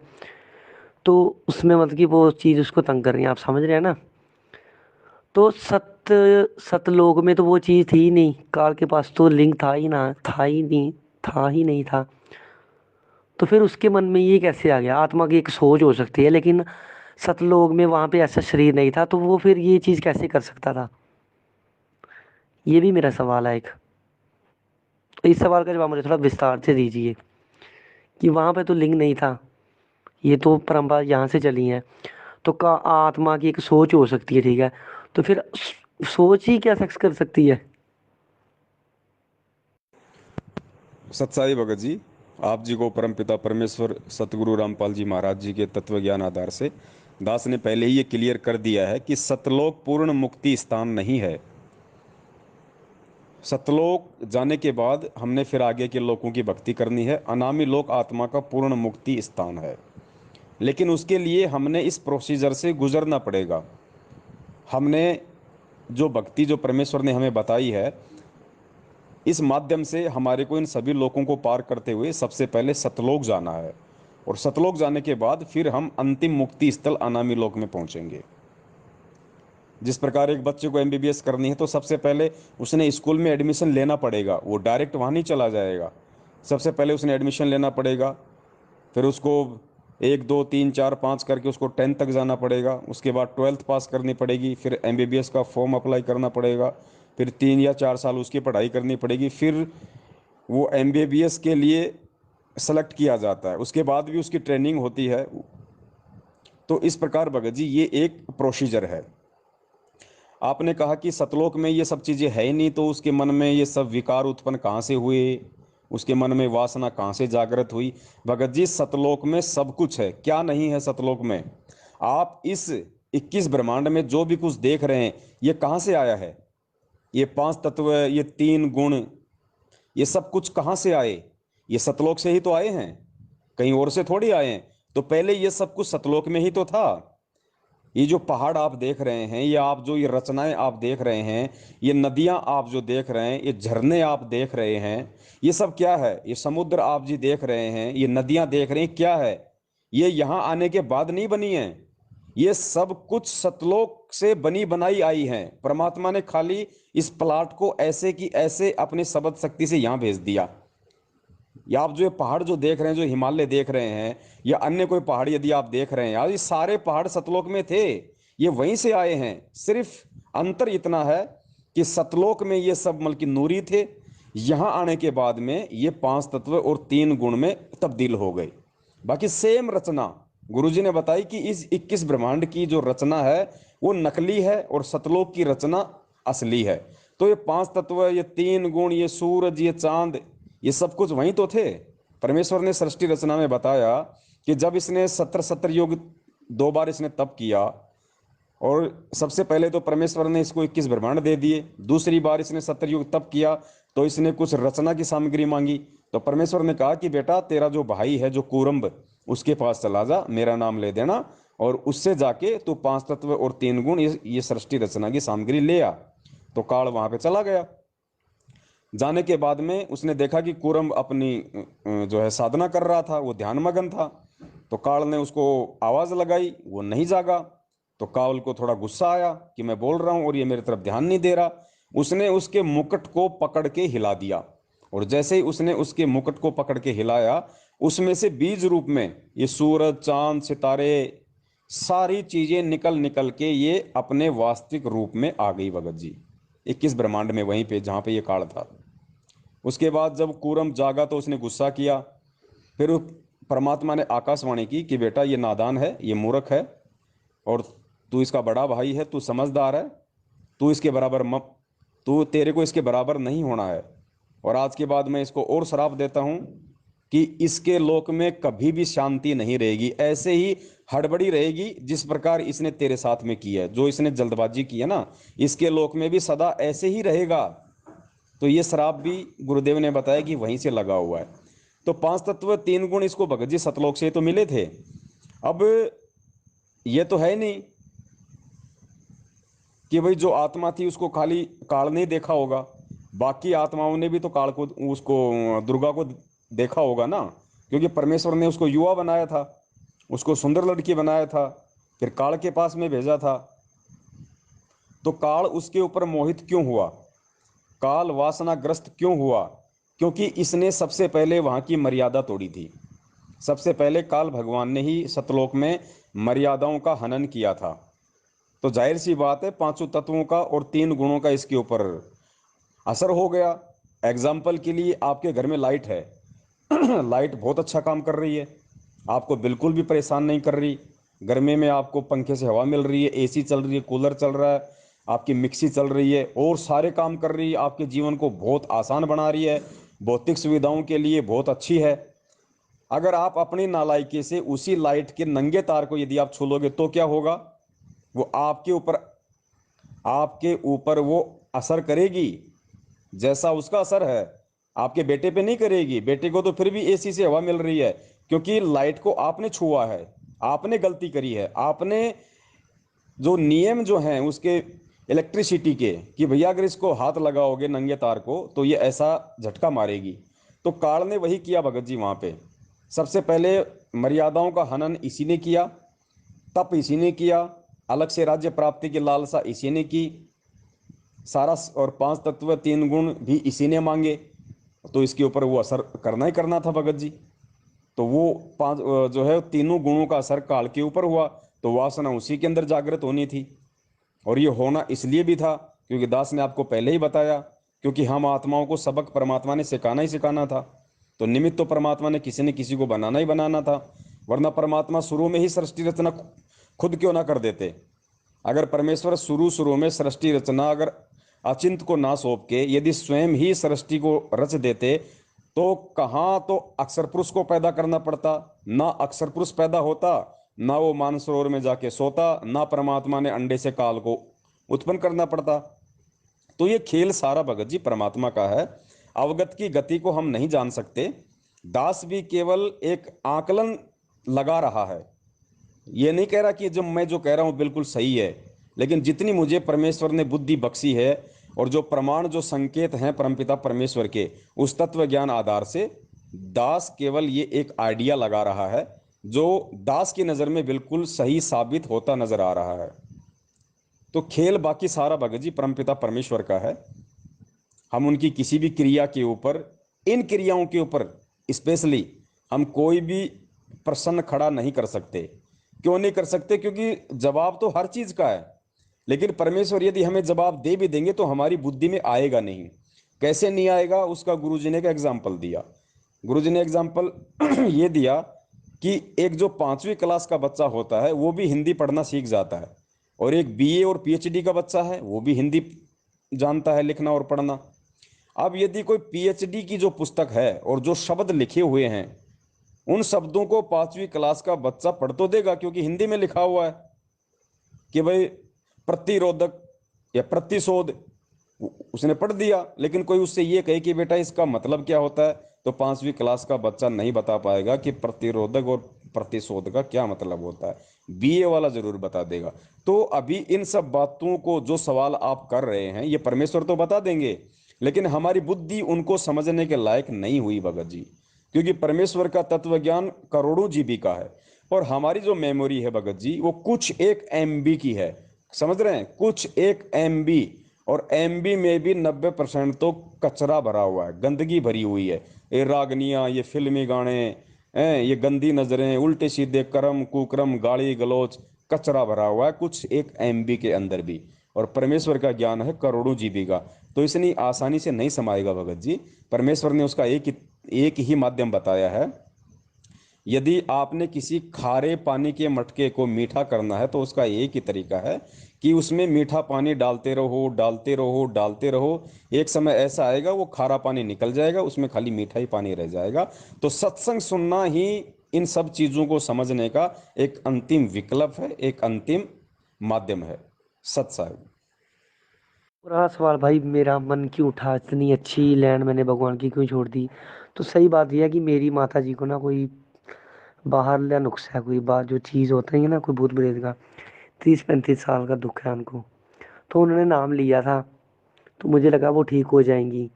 तो उसमें मतलब कि वो चीज़ उसको तंग कर रही है, आप समझ रहे हैं ना। तो सतलोक में तो वो चीज़ थी ही नहीं, काल के पास तो लिंग था ही नहीं था। तो फिर उसके मन में ये कैसे आ गया? आत्मा की एक सोच हो सकती है, लेकिन सतलोक में वहां पे ऐसा शरीर नहीं था, तो वो फिर ये चीज़ कैसे कर सकता था? ये भी मेरा सवाल है एक। तो इस सवाल का जवाब मुझे थोड़ा विस्तार से दीजिए कि वहां पे तो लिंग नहीं था, ये तो परंपरा यहाँ से चली है। तो का आत्मा की एक सोच हो सकती है, ठीक है। तो फिर सोच ही क्या सेक्स कर सकती है? सत्साई भगत जी, आप जी को परमपिता परमेश्वर सतगुरु रामपाल जी महाराज जी के तत्व ज्ञान आधार से दास ने पहले ही ये क्लियर कर दिया है कि सतलोक पूर्ण मुक्ति स्थान नहीं है। सतलोक जाने के बाद हमने फिर आगे के लोकों की भक्ति करनी है। अनामी लोक आत्मा का पूर्ण मुक्ति स्थान है, लेकिन उसके लिए हमने इस प्रोसीजर से गुजरना पड़ेगा। हमने जो भक्ति जो परमेश्वर ने हमें बताई है, इस माध्यम से हमारे को इन सभी लोकों को पार करते हुए सबसे पहले सतलोक जाना है, और सतलोक जाने के बाद फिर हम अंतिम मुक्ति स्थल अनामी लोक में पहुंचेंगे। जिस प्रकार एक बच्चे को एमबीबीएस करनी है तो सबसे पहले उसने स्कूल में एडमिशन लेना पड़ेगा, वो डायरेक्ट वहाँ नहीं चला जाएगा। सबसे पहले उसने एडमिशन लेना पड़ेगा, फिर उसको 1 2 3 4 5 करके उसको 10th तक जाना पड़ेगा, उसके बाद 12th पास करनी पड़ेगी, फिर एमबीबीएस का फॉर्म अप्लाई करना पड़ेगा, फिर 3 या 4 साल उसकी पढ़ाई करनी पड़ेगी, फिर वो एमबीबीएस के लिए सेलेक्ट किया जाता है, उसके बाद भी उसकी ट्रेनिंग होती है। तो इस प्रकार भगत जी ये एक प्रोसीजर है। आपने कहा कि सतलोक में ये सब चीज़ें है ही नहीं, तो उसके मन में ये सब विकार उत्पन्न कहाँ से हुए, उसके मन में वासना कहाँ से जागृत हुई? भगत जी सतलोक में सब कुछ है, क्या नहीं है सतलोक में? आप इस 21 ब्रह्मांड में जो भी कुछ देख रहे हैं, ये कहाँ से आया है? ये 5 तत्व, ये 3 गुण, ये सब कुछ कहाँ से आए? ये सतलोक से ही तो आए हैं, कहीं और से थोड़ी आए हैं। तो पहले ये सब कुछ सतलोक में ही तो था। ये जो पहाड़ आप देख रहे हैं, ये आप जो ये रचनाएं आप देख रहे हैं, ये नदियां आप जो देख रहे हैं, ये झरने आप देख रहे हैं, ये सब क्या है? ये समुद्र आप जी देख रहे हैं, ये नदियां देख रहे हैं, क्या है? ये यहां आने के बाद नहीं बनी है। ये सब कुछ सतलोक से बनी बनाई आई हैं। परमात्मा ने खाली इस प्लाट को ऐसे की ऐसे अपनी शब्द शक्ति से यहां भेज दिया। या आप जो ये पहाड़ जो देख रहे हैं, जो हिमालय देख रहे हैं, या अन्य कोई पहाड़ यदि आप देख रहे हैं, यार ये सारे पहाड़ सतलोक में थे, ये वहीं से आए हैं। सिर्फ अंतर इतना है कि सतलोक में ये सब मतलब कि नूरी थे, यहां आने के बाद में ये 5 तत्व और 3 गुण में तब्दील हो गए। बाकी सेम रचना गुरुजी ने बताई कि इस 21 ब्रह्मांड की जो रचना है वो नकली है और सतलोक की रचना असली है। तो ये 5 तत्व, ये 3 गुण, ये सूरज, ये चांद, ये सब कुछ वहीं तो थे। परमेश्वर ने सृष्टि रचना में बताया कि जब इसने 70 दो बार इसने तप किया, और सबसे पहले तो परमेश्वर ने इसको 21 ब्रह्मांड दे दिए, दूसरी बार इसने 70 तप किया तो इसने कुछ रचना की सामग्री मांगी। तो परमेश्वर ने कहा कि बेटा तेरा जो भाई है जो कूरंब, उसके पास चला जा, मेरा नाम ले देना, और उससे जाके तू 5 तत्व और 3 गुण ये सृष्टि रचना की सामग्री ले आ। तो काल वहां पे चला गया। जाने के बाद में उसने देखा कि कूरम अपनी जो है साधना कर रहा था, वो ध्यान मगन था। तो काल ने उसको आवाज लगाई, वो नहीं जागा। तो काल को थोड़ा गुस्सा आया कि मैं बोल रहा हूं और ये मेरी तरफ ध्यान नहीं दे रहा। उसने उसके मुकुट को पकड़ के हिला दिया, और जैसे ही उसने उसके मुकुट को पकड़ के हिलाया, उसमें से बीज रूप में ये सूरज चांद सितारे सारी चीजें निकल निकल के ये अपने वास्तविक रूप में आ गई भगत जी, 21 ब्रह्मांड में, वहीं पे जहां पे ये काल था। उसके बाद जब कूरम जागा तो उसने गुस्सा किया। फिर परमात्मा ने आकाशवाणी की कि बेटा ये नादान है, ये मूर्ख है, और तू इसका बड़ा भाई है, तू समझदार है, तू इसके बराबर मत, तू तेरे को इसके बराबर नहीं होना है। और आज के बाद मैं इसको और श्राप देता हूं कि इसके लोक में कभी भी शांति नहीं रहेगी, ऐसे ही हड़बड़ी रहेगी जिस प्रकार इसने तेरे साथ में की है, जो इसने जल्दबाजी की है ना, इसके लोक में भी सदा ऐसे ही रहेगा। तो ये श्राप भी गुरुदेव ने बताया कि वहीं से लगा हुआ है। तो 5 तत्व 3 गुण इसको भगत जी सतलोक से तो मिले थे। अब ये तो है नहीं कि भाई जो आत्मा थी उसको खाली काल नहीं देखा होगा। बाकी आत्माओं ने भी तो काल को, उसको, दुर्गा को देखा होगा ना, क्योंकि परमेश्वर ने उसको युवा बनाया था, उसको सुंदर लड़की बनाया था, फिर काल के पास में भेजा था। तो काल उसके ऊपर मोहित क्यों हुआ, काल वासनाग्रस्त क्यों हुआ? क्योंकि इसने सबसे पहले वहां की मर्यादा तोड़ी थी। सबसे पहले काल भगवान ने ही सतलोक में मर्यादाओं का हनन किया था। तो जाहिर सी बात है, पांचों तत्वों का और तीन गुणों का इसके ऊपर असर हो गया। एग्जाम्पल के लिए, आपके घर में लाइट है, लाइट बहुत अच्छा काम कर रही है, आपको बिल्कुल भी परेशान नहीं कर रही। गर्मी में आपको पंखे से हवा मिल रही है, एसी चल रही है, कूलर चल रहा है, आपकी मिक्सी चल रही है और सारे काम कर रही है, आपके जीवन को बहुत आसान बना रही है, भौतिक सुविधाओं के लिए बहुत अच्छी है। अगर आप अपनी नालायकी से उसी लाइट के नंगे तार को यदि आप छू लोगे तो क्या होगा? वो आपके ऊपर वो असर करेगी जैसा उसका असर है, आपके बेटे पे नहीं करेगी। बेटे को तो फिर भी एसी से हवा मिल रही है, क्योंकि लाइट को आपने छुआ है, आपने गलती करी है, आपने जो नियम जो हैं उसके, इलेक्ट्रिसिटी के, कि भैया अगर इसको हाथ लगाओगे नंगे तार को तो ये ऐसा झटका मारेगी। तो काल ने वही किया भगत जी वहां पे। सबसे पहले मर्यादाओं का हनन इसी ने किया, तप इसी ने किया, अलग से राज्य प्राप्ति की लालसा इसी ने की, सारा और पांच तत्व तीन गुण भी इसी ने मांगे। तो इसके ऊपर वो असर करना ही करना था भगत जी। तो वो पांच जो है तीनों गुणों का असर काल के ऊपर हुआ, तो वासना उसी के अंदर जागृत होनी थी। और ये होना इसलिए भी था क्योंकि दास ने आपको पहले ही बताया, क्योंकि हम आत्माओं को सबक परमात्मा ने सिखाना ही सिखाना था। तो निमित्त तो परमात्मा ने किसी न किसी को बनाना ही बनाना था, वरना परमात्मा शुरू में ही सृष्टि रचना खुद क्यों ना कर देते। अगर परमेश्वर शुरू शुरू में सृष्टि रचना अगर अचिंत को ना सौंप के यदि स्वयं ही सृष्टि को रच देते, तो कहाँ तो अक्षर पुरुष को पैदा करना पड़ता, ना अक्षर पुरुष पैदा होता, ना वो मानसरोवर में जाके सोता, ना परमात्मा ने अंडे से काल को उत्पन्न करना पड़ता। तो ये खेल सारा भगत जी परमात्मा का है। अवगत की गति को हम नहीं जान सकते। दास भी केवल एक आकलन लगा रहा है, ये नहीं कह रहा कि जो मैं जो कह रहा हूं बिल्कुल सही है, लेकिन जितनी मुझे परमेश्वर ने बुद्धि बख्शी है और जो प्रमाण जो संकेत हैं परमपिता परमेश्वर के, उस तत्व ज्ञान आधार से दास केवल ये एक आइडिया लगा रहा है जो दास की नज़र में बिल्कुल सही साबित होता नजर आ रहा है। तो खेल बाकी सारा भगत जी परमपिता परमेश्वर का है। हम उनकी किसी भी क्रिया के ऊपर, इन क्रियाओं के ऊपर स्पेशली हम कोई भी प्रश्न खड़ा नहीं कर सकते। क्यों नहीं कर सकते? क्योंकि जवाब तो हर चीज का है, लेकिन परमेश्वर यदि हमें जवाब दे भी देंगे तो हमारी बुद्धि में आएगा नहीं। कैसे नहीं आएगा? उसका गुरुजी ने एक एग्जाम्पल दिया। गुरुजी ने एग्जाम्पल ये दिया कि एक जो पांचवी क्लास का बच्चा होता है वो भी हिंदी पढ़ना सीख जाता है, और एक बीए और पीएचडी का बच्चा है वो भी हिंदी जानता है, लिखना और पढ़ना। अब यदि कोई पीएचडी की जो पुस्तक है और जो शब्द लिखे हुए हैं, उन शब्दों को पांचवी क्लास का बच्चा पढ़ तो देगा क्योंकि हिंदी में लिखा हुआ है कि भाई प्रतिरोधक या प्रतिशोध, उसने पढ़ दिया। लेकिन कोई उससे ये कहे कि बेटा इसका मतलब क्या होता है, तो पांचवी क्लास का बच्चा नहीं बता पाएगा कि प्रतिरोधक और प्रतिशोध का क्या मतलब होता है। बीए वाला जरूर बता देगा। तो अभी इन सब बातों को जो सवाल आप कर रहे हैं ये परमेश्वर तो बता देंगे, लेकिन हमारी बुद्धि उनको समझने के लायक नहीं हुई भगत जी, क्योंकि परमेश्वर का तत्व ज्ञान करोड़ों जीबी का है और हमारी जो मेमोरी है भगत जी वो कुछ एक एमबी की है। समझ रहे हैं? कुछ एक एमबी, और एमबी में भी 90% तो कचरा भरा हुआ है, गंदगी भरी हुई है। ये रागनियां, ये फिल्मी गाने हैं, ये गंदी नजरें, उल्टे सीधे कर्म कुकर्म, गाली गलौच, कचरा भरा हुआ है कुछ एक एमबी के अंदर भी। और परमेश्वर का ज्ञान है करोड़ों जीबी का, तो इतनी आसानी से नहीं समाएगा भगत जी। परमेश्वर ने उसका एक ही माध्यम बताया है। यदि आपने किसी खारे पानी के मटके को मीठा करना है तो उसका एक ही तरीका है कि उसमें मीठा पानी डालते रहो डालते रहो डालते रहो। एक समय ऐसा आएगा वो खारा पानी निकल जाएगा, उसमें खाली मीठा ही पानी रह जाएगा। तो सत्संग सुनना ही इन सब चीज़ों को समझने का एक अंतिम विकल्प है, एक अंतिम माध्यम है। सत्संग। रहा सवाल भाई, मेरा मन क्यों उठा, इतनी अच्छी लैंड मैंने भगवान की क्यों छोड़ दी? तो सही बात यह है कि मेरी माता जी को ना कोई बाहर या नुस्खा है, कोई बात जो चीज़ होता है ना, कोई भूत प्रेत का, 30-35 साल का दुख है उनको। तो उन्होंने नाम लिया था, तो मुझे लगा वो ठीक हो जाएंगी।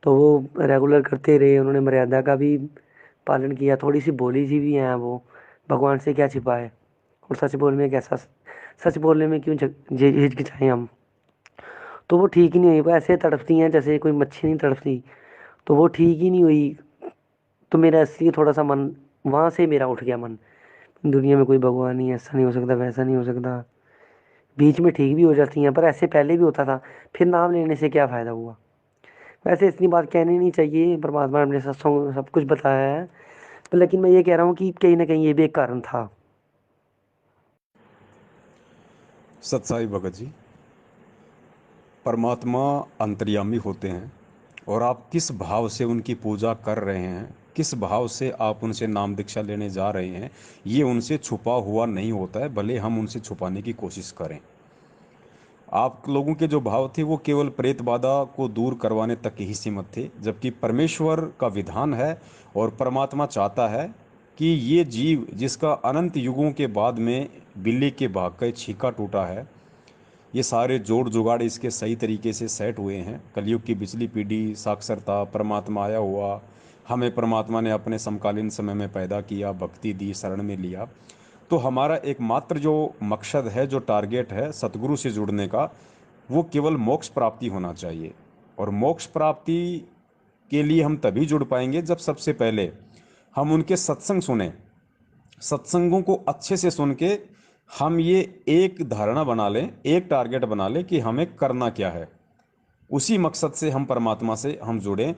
तो वो रेगुलर करते रहे, उन्होंने मर्यादा का भी पालन किया, थोड़ी सी भोली सी भी हैं वो, भगवान से क्या छिपाए। और सच बोलने में कैसा, सच बोलने में क्यों हिचकिचाएं हम। तो वो ठीक ही नहीं हुई, वो ऐसे तड़पती हैं जैसे कोई मच्छी नहीं तड़पती। तो वो ठीक ही नहीं हुई। तो मेरा इसलिए थोड़ा सा मन, वहाँ से मेरा उठ गया मन, दुनिया में कोई भगवान नहीं है, ऐसा नहीं हो सकता, वैसा नहीं हो सकता। बीच में ठीक भी हो जाती हैं, पर ऐसे पहले भी होता था, फिर नाम लेने से क्या फ़ायदा हुआ। वैसे इतनी बात कहनी नहीं चाहिए, परमात्मा ने अपने सत्संग में सब कुछ बताया है। पर लेकिन मैं ये कह रहा हूँ कि कहीं ना कहीं ये भी एक कारण था। सत्साई भगत जी, परमात्मा अंतर्यामी होते हैं, और आप किस भाव से उनकी पूजा कर रहे हैं, किस भाव से आप उनसे नाम दीक्षा लेने जा रहे हैं, ये उनसे छुपा हुआ नहीं होता है, भले हम उनसे छुपाने की कोशिश करें। आप लोगों के जो भाव थे वो केवल प्रेत बाधा को दूर करवाने तक ही सीमित थे, जबकि परमेश्वर का विधान है और परमात्मा चाहता है कि ये जीव जिसका अनंत युगों के बाद में बिल्ली के भाग का छीका टूटा है, ये सारे जोड़ जुगाड़ इसके सही तरीके से सेट हुए हैं। कलयुग की पिछली पीढ़ी, साक्षरता, परमात्मा आया हुआ, हमें परमात्मा ने अपने समकालीन समय में पैदा किया, भक्ति दी, शरण में लिया। तो हमारा एकमात्र जो मकसद है, जो टारगेट है सतगुरु से जुड़ने का, वो केवल मोक्ष प्राप्ति होना चाहिए। और मोक्ष प्राप्ति के लिए हम तभी जुड़ पाएंगे जब सबसे पहले हम उनके सत्संग सुने, सत्संगों को अच्छे से सुन के हम ये एक धारणा बना लें, एक टारगेट बना लें कि हमें करना क्या है। उसी मकसद से हम परमात्मा से हम जुड़ें।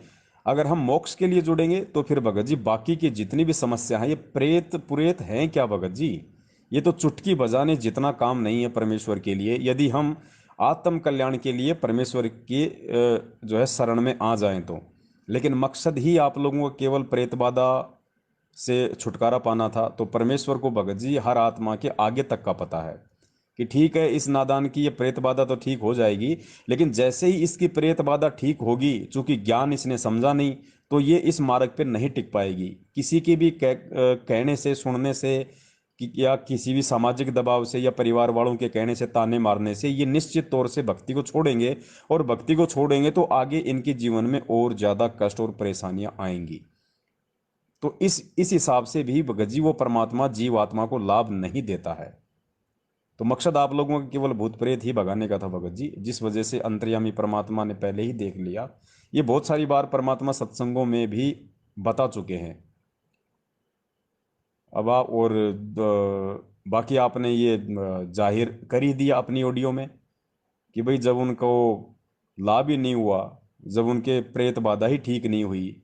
अगर हम मोक्ष के लिए जुड़ेंगे तो फिर भगत जी बाकी की जितनी भी समस्या है, ये प्रेत पुरेत हैं क्या भगत जी? ये तो चुटकी बजाने जितना काम नहीं है परमेश्वर के लिए। यदि हम आत्म कल्याण के लिए परमेश्वर के जो है शरण में आ जाएं तो। लेकिन मकसद ही आप लोगों को केवल प्रेत बाधा से छुटकारा पाना था, तो परमेश्वर को भगत जी हर आत्मा के आगे तक का पता है कि ठीक है, इस नादान की ये प्रेत बाधा तो ठीक हो जाएगी, लेकिन जैसे ही इसकी प्रेत बाधा ठीक होगी, चूंकि ज्ञान इसने समझा नहीं, तो ये इस मार्ग पे नहीं टिक पाएगी। किसी की भी कहने से, सुनने से, या किसी भी सामाजिक दबाव से, या परिवार वालों के कहने से, ताने मारने से ये निश्चित तौर से भक्ति को छोड़ेंगे। और भक्ति को छोड़ेंगे तो आगे इनके जीवन में और ज्यादा कष्ट और परेशानियां आएंगी। तो इस हिसाब से भी भगत जी वो परमात्मा जीव आत्मा को लाभ नहीं देता है। तो मकसद आप लोगों का केवल भूत प्रेत ही भगाने का था भगत जी, जिस वजह से अंतर्यामी परमात्मा ने पहले ही देख लिया। ये बहुत सारी बार परमात्मा सत्संगों में भी बता चुके हैं। अब आप और बाकी आपने ये जाहिर कर ही दिया अपनी ऑडियो में कि भाई जब उनको लाभ ही नहीं हुआ, जब उनके प्रेत बाधा ही ठीक नहीं हुई,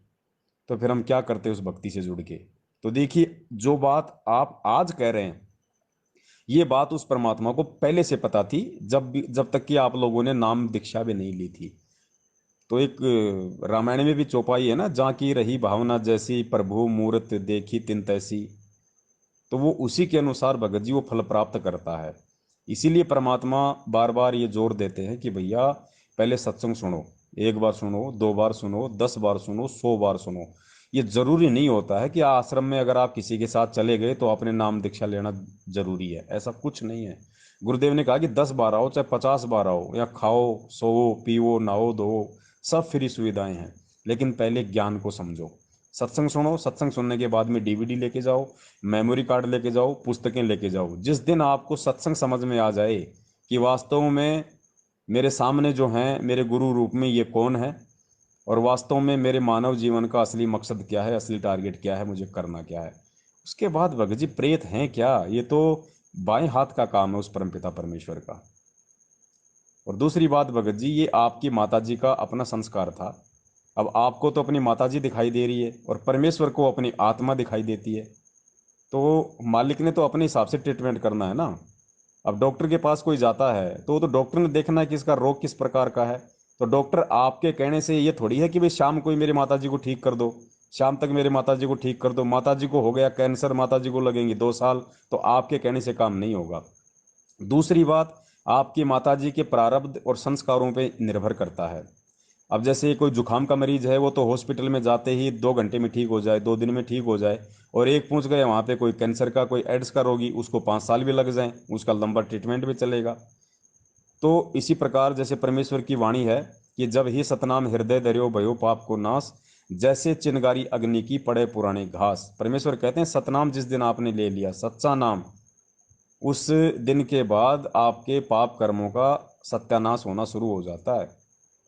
तो फिर हम क्या करते उस भक्ति से जुड़ के। तो देखिए, जो बात आप आज कह रहे हैं, ये बात उस परमात्मा को पहले से पता थी, जब तक कि आप लोगों ने नाम दीक्षा भी नहीं ली थी। तो एक रामायण में भी चौपाई है ना, जहाँ की रही भावना जैसी, प्रभु मूरत देखी तिन तैसी। तो वो उसी के अनुसार भगत जी वो फल प्राप्त करता है। इसीलिए परमात्मा बार बार ये जोर देते हैं कि भैया पहले सत्संग सुनो, एक बार सुनो, दो बार सुनो, 10 बार सुनो, 100 बार सुनो। ये जरूरी नहीं होता है कि आश्रम में अगर आप किसी के साथ चले गए तो आपने नाम दीक्षा लेना जरूरी है, ऐसा कुछ नहीं है। गुरुदेव ने कहा कि 10 बार आओ, चाहे 50 बार आओ, या खाओ, सोओ, पियो, नहाओ धो, सब फ्री सुविधाएं हैं। लेकिन पहले ज्ञान को समझो, सत्संग सुनो, सत्संग सुनने के बाद में डीवीडी लेके जाओ, मेमोरी कार्ड लेके जाओ, पुस्तकें लेके जाओ। जिस दिन आपको सत्संग समझ में आ जाए कि वास्तव में मेरे सामने जो हैं मेरे गुरु रूप में ये कौन है, और वास्तव में मेरे मानव जीवन का असली मकसद क्या है, असली टारगेट क्या है, मुझे करना क्या है, उसके बाद भगत जी प्रेत हैं क्या, ये तो बाएं हाथ का काम है उस परमपिता परमेश्वर का। और दूसरी बात भगत जी, ये आपकी माता जी का अपना संस्कार था। अब आपको तो अपनी माता जी दिखाई दे रही है और परमेश्वर को अपनी आत्मा दिखाई देती है। तो मालिक ने तो अपने हिसाब से ट्रीटमेंट करना है ना। अब डॉक्टर के पास कोई जाता है तो वो तो डॉक्टर ने देखना है कि इसका रोग किस प्रकार का है। तो डॉक्टर आपके कहने से ये थोड़ी है कि भाई शाम को ही मेरी माता जी को ठीक कर दो, शाम तक मेरे माता जी को ठीक कर दो। माता जी को हो गया कैंसर, माता जी को लगेंगे 2 साल, तो आपके कहने से काम नहीं होगा। दूसरी बात, आपकी माताजी के प्रारब्ध और संस्कारों पे निर्भर करता है। अब जैसे कोई जुकाम का मरीज है, वो तो हॉस्पिटल में जाते ही 2 घंटे में ठीक हो जाए, 2 दिन में ठीक हो जाए। और एक पूछ गए वहाँ पे कोई कैंसर का, कोई एड्स का रोगी, उसको 5 साल भी लग जाए, उसका लंबा ट्रीटमेंट भी चलेगा। तो इसी प्रकार जैसे परमेश्वर की वाणी है कि जब ही सतनाम हृदय धर्यो भयो पाप को नाश, जैसे चिनगारी अग्नि की पड़े पुराने घास। परमेश्वर कहते हैं सतनाम जिस दिन आपने ले लिया, सच्चा नाम, उस दिन के बाद आपके पाप कर्मों का सत्यानाश होना शुरू हो जाता है।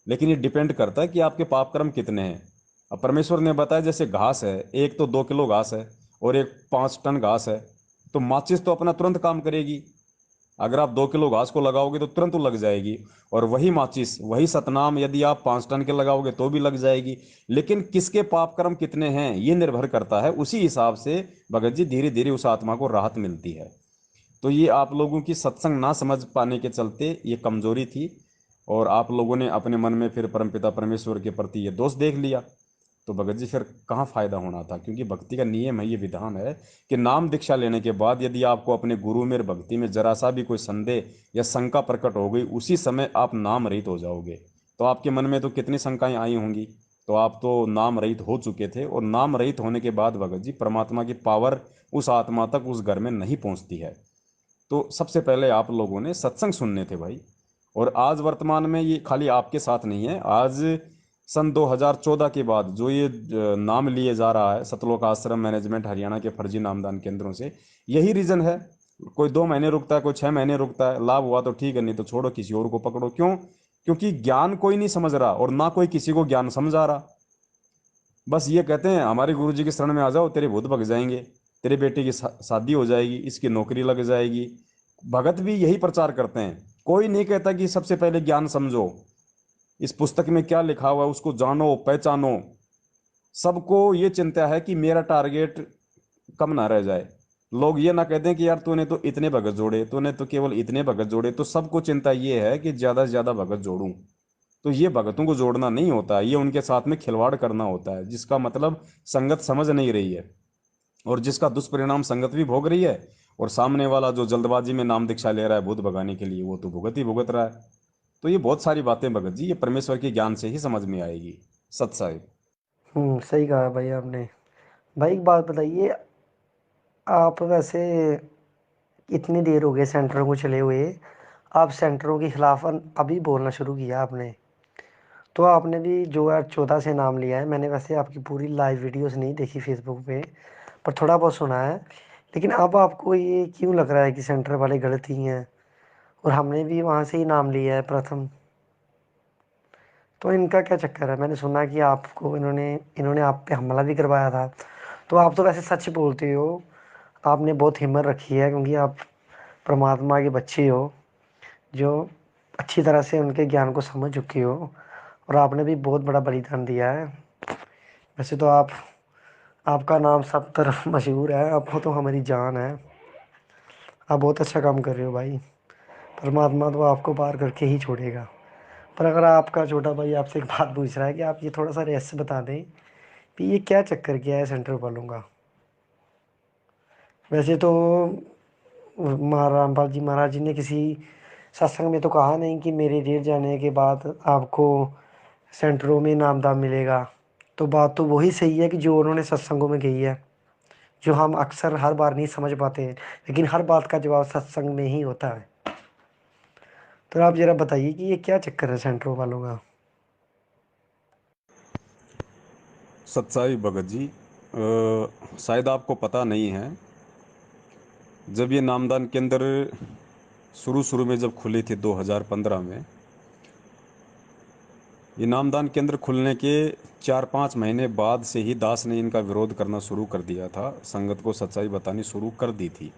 लेकिन ये डिपेंड करता है कि आपके पाप कर्म कितने हैं। अब परमेश्वर ने बताया जैसे घास है, एक तो 2 किलो घास है और एक 5 टन घास है, तो माचिस तो अपना तुरंत काम करेगी। अगर आप 2 किलो घास को लगाओगे तो तुरंत वो लग जाएगी, और वही माचिस, वही सतनाम यदि आप 5 टन के लगाओगे तो भी लग जाएगी। लेकिन किसके पाप कर्म कितने हैं ये निर्भर करता है। उसी हिसाब से भगत जी धीरे धीरे उस आत्मा को राहत मिलती है। तो ये आप लोगों की सत्संग ना समझ पाने के चलते ये कमजोरी थी, और आप लोगों ने अपने मन में फिर परमपिता परमेश्वर के प्रति ये दोष देख लिया। तो भगत जी फिर कहाँ फायदा होना था, क्योंकि भक्ति का नियम है, ये विधान है कि नाम दीक्षा लेने के बाद यदि आपको अपने गुरु में भक्ति में जरा सा भी कोई संदेह या शंका प्रकट हो गई, उसी समय आप नाम रहित हो जाओगे। तो आपके मन में तो कितनी शंकाएं आई होंगी, तो आप तो नाम रहित हो चुके थे। और नाम रहित होने के बाद भगत जी परमात्मा की पावर उस आत्मा तक, उस घर में नहीं पहुंचती है। तो सबसे पहले आप लोगों ने सत्संग सुनने थे भाई। और आज वर्तमान में ये खाली आपके साथ नहीं है, आज सन 2014 के बाद जो ये नाम लिए जा रहा है सतलोक आश्रम मैनेजमेंट हरियाणा के फर्जी नामदान केंद्रों से, यही रीजन है। कोई 2 महीने रुकता है, कोई 6 महीने रुकता है, लाभ हुआ तो ठीक है, नहीं तो छोड़ो, किसी और को पकड़ो। क्यों? क्योंकि ज्ञान कोई नहीं समझ रहा और ना कोई किसी को ज्ञान समझा रहा। बस ये कहते हैं हमारे गुरु जी की शरण में आ जाओ, तेरे भूत भग जाएंगे, तेरे बेटे की शादी हो जाएगी, इसकी नौकरी लग जाएगी। भगत भी यही प्रचार करते हैं। कोई नहीं कहता कि सबसे पहले ज्ञान समझो, इस पुस्तक में क्या लिखा हुआ है उसको जानो पहचानो। सबको ये चिंता है कि मेरा टारगेट कम ना रह जाए, लोग ये ना कहते हैं कि यार तूने तो इतने भगत जोड़े, तूने तो केवल इतने भगत जोड़े। तो सबको चिंता ये है कि ज्यादा से ज्यादा भगत जोड़ूं। तो ये भगतों को जोड़ना नहीं होता, ये उनके साथ में खिलवाड़ करना होता है, जिसका मतलब संगत समझ नहीं रही है, और जिसका दुष्परिणाम संगत भी भोग रही है। और सामने वाला जो जल्दबाजी में नाम दीक्षा ले रहा है भूत भगाने के लिए, वो तो भुगत ही भुगत रहा है। तो ये बहुत सारी बातें भगत जी ये परमेश्वर के ज्ञान से ही समझ में आएगी। सत साहिब। सही कहा भाई आपने। भाई एक बात बताइए, आप वैसे इतनी देर हो गई सेंटरों को चले हुए, आप सेंटरों के खिलाफ अभी बोलना शुरू किया आपने। तो आपने भी जो है 14 से नाम लिया है। मैंने वैसे आपकी पूरी लाइव वीडियोस नहीं देखी फेसबुक पे, पर थोड़ा बहुत सुना है। लेकिन अब आपको ये क्यों लग रहा है कि सेंटर वाले गलत ही हैं, और हमने भी वहाँ से ही नाम लिया है प्रथम? तो इनका क्या चक्कर है? मैंने सुना कि आपको इन्होंने इन्होंने आप पे हमला भी करवाया था। तो आप तो वैसे सच बोलते हो, आपने बहुत हिम्मत रखी है, क्योंकि आप परमात्मा के बच्चे हो जो अच्छी तरह से उनके ज्ञान को समझ चुके हो, और आपने भी बहुत बड़ा बलिदान दिया है। वैसे तो आपका नाम सब तरफ मशहूर है, आप हो तो हमारी जान है। आप बहुत अच्छा काम कर रहे हो भाई। परमात्मा तो आपको पार करके ही छोड़ेगा। पर अगर आपका छोटा भाई आपसे एक बात पूछ रहा है कि आप ये थोड़ा सा रहस्य बता दें कि ये क्या चक्कर क्या है सेंटर वालों का। वैसे तो रामपाल जी महाराज जी ने किसी सत्संग में तो कहा नहीं कि मेरे रेट जाने के बाद आपको सेंटरों में इनामदान मिलेगा। तो बात तो वही सही है कि जो उन्होंने सत्संगों में कही है, जो हम अक्सर हर बार नहीं समझ पाते हैं, लेकिन हर बात का जवाब सत्संग में ही होता है। तो आप ज़रा बताइए कि ये क्या चक्कर है सेंटरों वालों का। सत्साई भगत जी, शायद आपको पता नहीं है, जब ये नामदान केंद्र शुरू शुरू में जब खुली थी 2015 में, ये नामदान केंद्र खुलने के 4-5 महीने बाद से ही दास ने इनका विरोध करना शुरू कर दिया था, संगत को सच्चाई बतानी शुरू कर दी थी।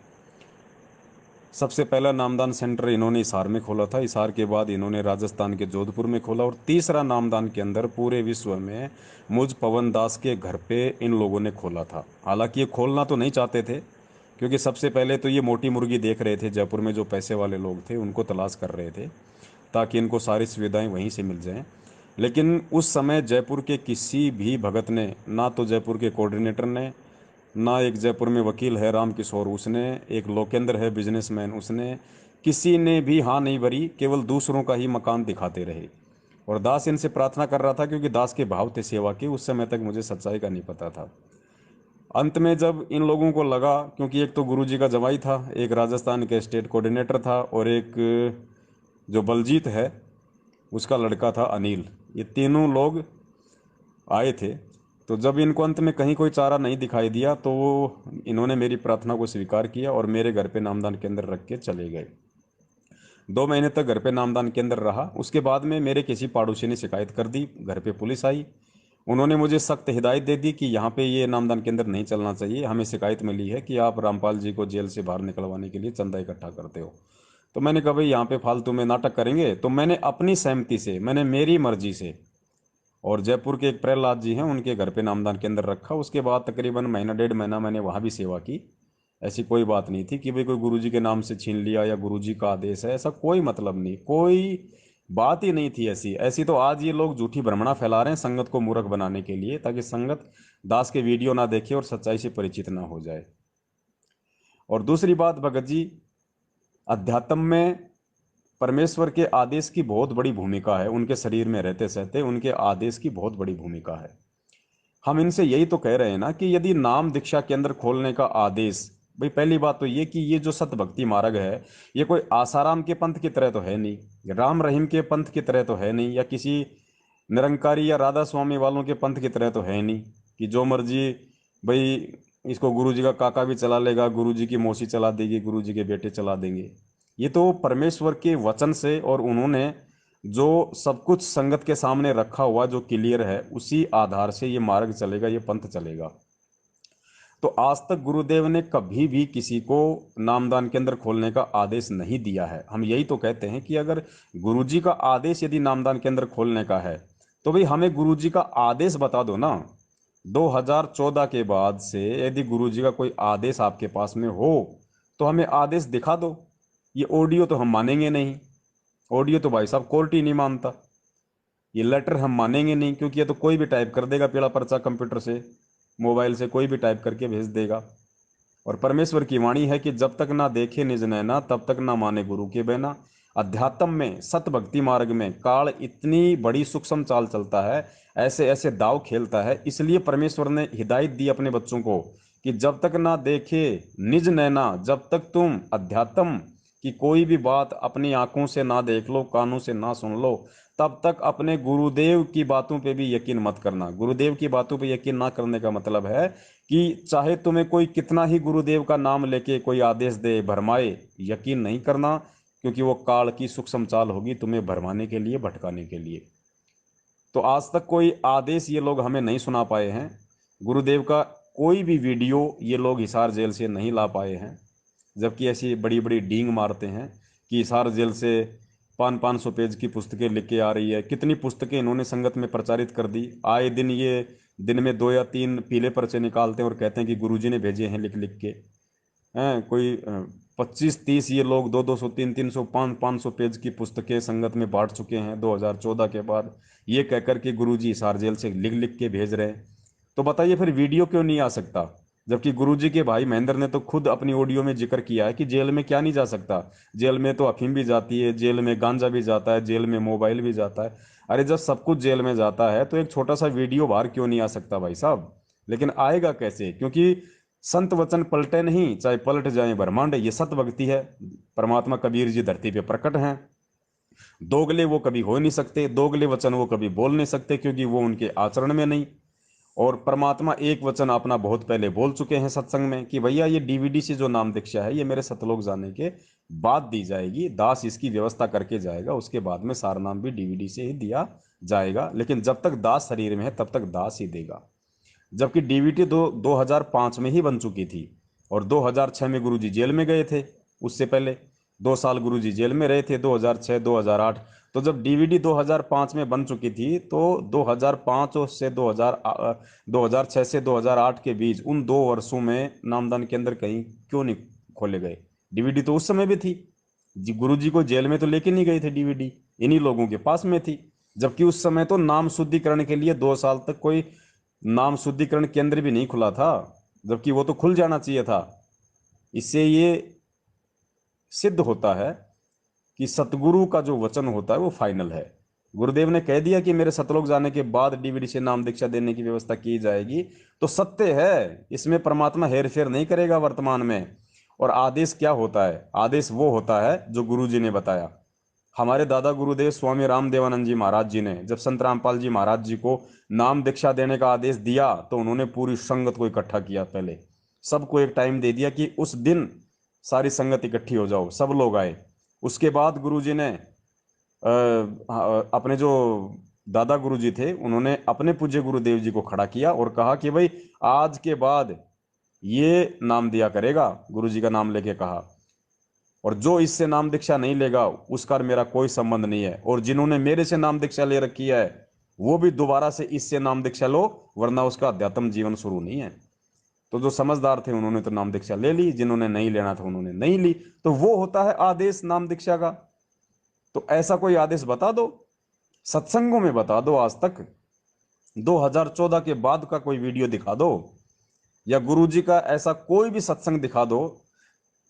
सबसे पहला नामदान सेंटर इन्होंने हिसार में खोला था, हिसार के बाद इन्होंने राजस्थान के जोधपुर में खोला, और तीसरा नामदान के अंदर पूरे विश्व में मुझ पवन दास के घर पे इन लोगों ने खोला था। हालांकि ये खोलना तो नहीं चाहते थे, क्योंकि सबसे पहले तो ये मोटी मुर्गी देख रहे थे, जयपुर में जो पैसे वाले लोग थे उनको तलाश कर रहे थे, ताकि इनको सारी सुविधाएं वहीं से मिल जाएं। लेकिन उस समय जयपुर के किसी भी भगत ने, ना तो जयपुर के कोऑर्डिनेटर ने, ना एक जयपुर में वकील है राम किशोर उसने, एक लोकेंद्र है बिजनेसमैन उसने, किसी ने भी हाँ नहीं भरी, केवल दूसरों का ही मकान दिखाते रहे। और दास इनसे प्रार्थना कर रहा था, क्योंकि दास के भाव थे सेवा के, उस समय तक मुझे सच्चाई का नहीं पता था। अंत में जब इन लोगों को लगा, क्योंकि एक तो गुरुजी का जवाई था, एक राजस्थान के स्टेट कोऑर्डिनेटर था, और एक जो बलजीत है उसका लड़का था अनिल, ये तीनों लोग आए थे। तो जब इनको अंत में कहीं कोई चारा नहीं दिखाई दिया तो वो इन्होंने मेरी प्रार्थना को स्वीकार किया और मेरे घर पे नामदान केंद्र रख के चले गए। 2 महीने तक घर पे नामदान केंद्र रहा। उसके बाद में मेरे किसी पड़ोसी ने शिकायत कर दी, घर पे पुलिस आई। उन्होंने मुझे सख्त हिदायत दे दी कि यहाँ पे ये नामदान केंद्र नहीं चलना चाहिए, हमें शिकायत मिली है कि आप रामपाल जी को जेल से बाहर निकलवाने के लिए चंदा इकट्ठा करते हो। तो मैंने कहा भाई यहाँ पे फालतू में नाटक करेंगे, तो मैंने अपनी सहमति से, मैंने मेरी मर्जी से, और जयपुर के एक प्रहलाद जी हैं उनके घर पे नामदान केंद्र रखा। उसके बाद तकरीबन महीना 1.5 महीना मैंने वहाँ भी सेवा की। ऐसी कोई बात नहीं थी कि भाई कोई गुरुजी के नाम से छीन लिया या गुरुजी का आदेश है, ऐसा कोई मतलब नहीं, कोई बात ही नहीं थी ऐसी। ऐसी तो आज ये लोग झूठी भ्रमणा फैला रहे हैं संगत को मूर्ख बनाने के लिए, ताकि संगत दास के वीडियो ना देखे और सच्चाई से परिचित ना हो जाए। और दूसरी बात भगत जी, अध्यात्म में परमेश्वर के आदेश की बहुत बड़ी भूमिका है। उनके शरीर में रहते सहते उनके आदेश की बहुत बड़ी भूमिका है। हम इनसे यही तो कह रहे हैं ना कि यदि नाम दीक्षा केंद्र खोलने का आदेश, भाई पहली बात तो ये कि ये जो सत भक्ति मार्ग है, ये कोई आसाराम के पंथ की तरह तो है नहीं, राम रहीम के पंथ की तरह तो है नहीं, या किसी निरंकारी या राधा स्वामी वालों के पंथ की तरह तो है नहीं कि जो मर्जी भाई इसको गुरु जी का काका भी चला लेगा, गुरु जी की मौसी चला देगी, गुरु जी के बेटे चला देंगे। ये तो परमेश्वर के वचन से, और उन्होंने जो सब कुछ संगत के सामने रखा हुआ जो क्लियर है, उसी आधार से ये मार्ग चलेगा, ये पंथ चलेगा। तो आज तक गुरुदेव ने कभी भी किसी को नामदान केंद्र खोलने का आदेश नहीं दिया है। हम यही तो कहते हैं कि अगर गुरुजी का आदेश यदि नामदान केंद्र खोलने का है तो भाई हमें गुरुजी का आदेश बता दो ना। 2014 के बाद से यदि गुरुजी का कोई आदेश आपके पास में हो तो हमें आदेश दिखा दो। ये ऑडियो तो हम मानेंगे नहीं, ऑडियो तो भाई साहब कोर्ट ही नहीं मानता। ये लेटर हम मानेंगे नहीं, क्योंकि ये तो कोई भी टाइप कर देगा, पीला पर्चा कंप्यूटर से, मोबाइल से कोई भी टाइप करके भेज देगा। और परमेश्वर की वाणी है कि जब तक ना देखे निज नैना तब तक ना माने गुरु के बहना। अध्यात्म में, सत भक्ति मार्ग में काल इतनी बड़ी सूक्ष्म चाल चलता है, ऐसे ऐसे दाव खेलता है। इसलिए परमेश्वर ने हिदायत दी अपने बच्चों को कि जब तक ना देखे निज नैना, जब तक तुम अध्यात्म की कोई भी बात अपनी आंखों से ना देख लो, कानों से ना सुन लो, तब तक अपने गुरुदेव की बातों पे भी यकीन मत करना। गुरुदेव की बातों पे यकीन ना करने का मतलब है कि चाहे तुम्हें कोई कितना ही गुरुदेव का नाम लेके कोई आदेश दे, भरमाए, यकीन नहीं करना, क्योंकि वो काल की सूक्ष्म चाल होगी तुम्हें भरमाने के लिए, भटकाने के लिए। तो आज तक कोई आदेश ये लोग हमें नहीं सुना पाए हैं, गुरुदेव का कोई भी वीडियो ये लोग हिसार जेल से नहीं ला पाए हैं। जबकि ऐसी बड़ी बड़ी डींग मारते हैं कि हिसार जेल से 500 पेज की पुस्तकें लिख के आ रही है। कितनी पुस्तकें इन्होंने संगत में प्रचारित कर दी। आए दिन ये दिन में 2 या 3 पीले पर्चे निकालते हैं और कहते हैं कि गुरुजी ने भेजे हैं लिख लिख के। हैं कोई 25-30 ये लोग 200-200 300-300 500 पेज की पुस्तकें संगत में बांट चुके हैं 2014 के बाद, ये कहकर के गुरुजी हिसार जेल से लिख लिख के भेज रहे हैं। तो बताइए फिर वीडियो क्यों नहीं आ सकता, जबकि गुरुजी के भाई महेंद्र ने तो खुद अपनी ऑडियो में जिक्र किया है कि जेल में क्या नहीं जा सकता। जेल में तो अफीम भी जाती है, जेल में गांजा भी जाता है, जेल में मोबाइल भी जाता है। अरे जब सब कुछ जेल में जाता है तो एक छोटा सा वीडियो बाहर क्यों नहीं आ सकता भाई साहब। लेकिन आएगा कैसे, क्योंकि संत वचन पलटे नहीं, चाहे पलट जाए ब्रह्मांड, ये सत भक्ति है। परमात्मा कबीर जी धरती पे प्रकट हैं। दोगले वो कभी हो नहीं सकते, दोगले वचन वो कभी बोल नहीं सकते, क्योंकि वो उनके आचरण में नहीं। और परमात्मा एक वचन अपना बहुत पहले बोल चुके हैं सत्संग में कि भैया ये डीवीडी से जो नाम दीक्षा है ये मेरे सतलोक जाने के बाद दी जाएगी, दास इसकी व्यवस्था करके जाएगा, उसके बाद में सारा नाम भी डीवीडी से ही दिया जाएगा। लेकिन जब तक दास शरीर में है तब तक दास ही देगा। जबकि डीवीडी 2005 में ही बन चुकी थी, और 2006 में गुरुजी जेल में गए थे। उससे पहले 2 साल गुरुजी जेल में रहे थे, 2006-2008। तो जब डीवीडी 2005 में बन चुकी थी तो 2005 से 2006 से 2008 के बीच उन 2 वर्षों में नामदान केंद्र कहीं क्यों नहीं खोले गए। डीवीडी तो उस समय भी थी जी, गुरुजी को जेल में तो लेके नहीं गए थे, डीवीडी इन्हीं लोगों के पास में थी। जबकि उस समय तो नाम शुद्धिकरण के लिए 2 साल तक कोई नाम शुद्धिकरण केंद्र भी नहीं खुला था, जबकि वो तो खुल जाना चाहिए था। इससे ये सिद्ध होता है कि सतगुरु का जो वचन होता है वो फाइनल है। गुरुदेव ने कह दिया कि मेरे सतलोक जाने के बाद डीवीडी से नाम दीक्षा देने की व्यवस्था की जाएगी, तो सत्य है, इसमें परमात्मा हेर फेर नहीं करेगा वर्तमान में। और आदेश क्या होता है, आदेश वो होता है जो गुरु जी ने बताया। हमारे दादा गुरुदेव स्वामी रामदेवानंद जी महाराज जी ने जब संत रामपाल जी महाराज जी को नाम दीक्षा देने का आदेश दिया तो उन्होंने पूरी संगत को इकट्ठा किया। पहले सबको एक टाइम दे दिया कि उस दिन सारी संगत इकट्ठी हो जाओ, सब लोग आए। उसके बाद गुरुजी ने अपने जो दादा गुरुजी थे उन्होंने अपने पूज्य गुरुदेव जी को खड़ा किया और कहा कि भाई आज के बाद ये नाम दिया करेगा, गुरुजी का नाम लेके कहा, और जो इससे नाम दीक्षा नहीं लेगा उसका मेरा कोई संबंध नहीं है, और जिन्होंने मेरे से नाम दीक्षा ले रखी है वो भी दोबारा से इससे नाम दीक्षा लो, वरना उसका अध्यात्म जीवन शुरू नहीं है। तो जो समझदार थे उन्होंने तो नाम दीक्षा ले ली, जिन्होंने नहीं लेना था उन्होंने नहीं ली। तो वो होता है आदेश नाम दीक्षा का। तो ऐसा कोई आदेश बता दो, सत्संगों में बता दो, आज तक 2014 के बाद का कोई वीडियो दिखा दो, या गुरुजी का ऐसा कोई भी सत्संग दिखा दो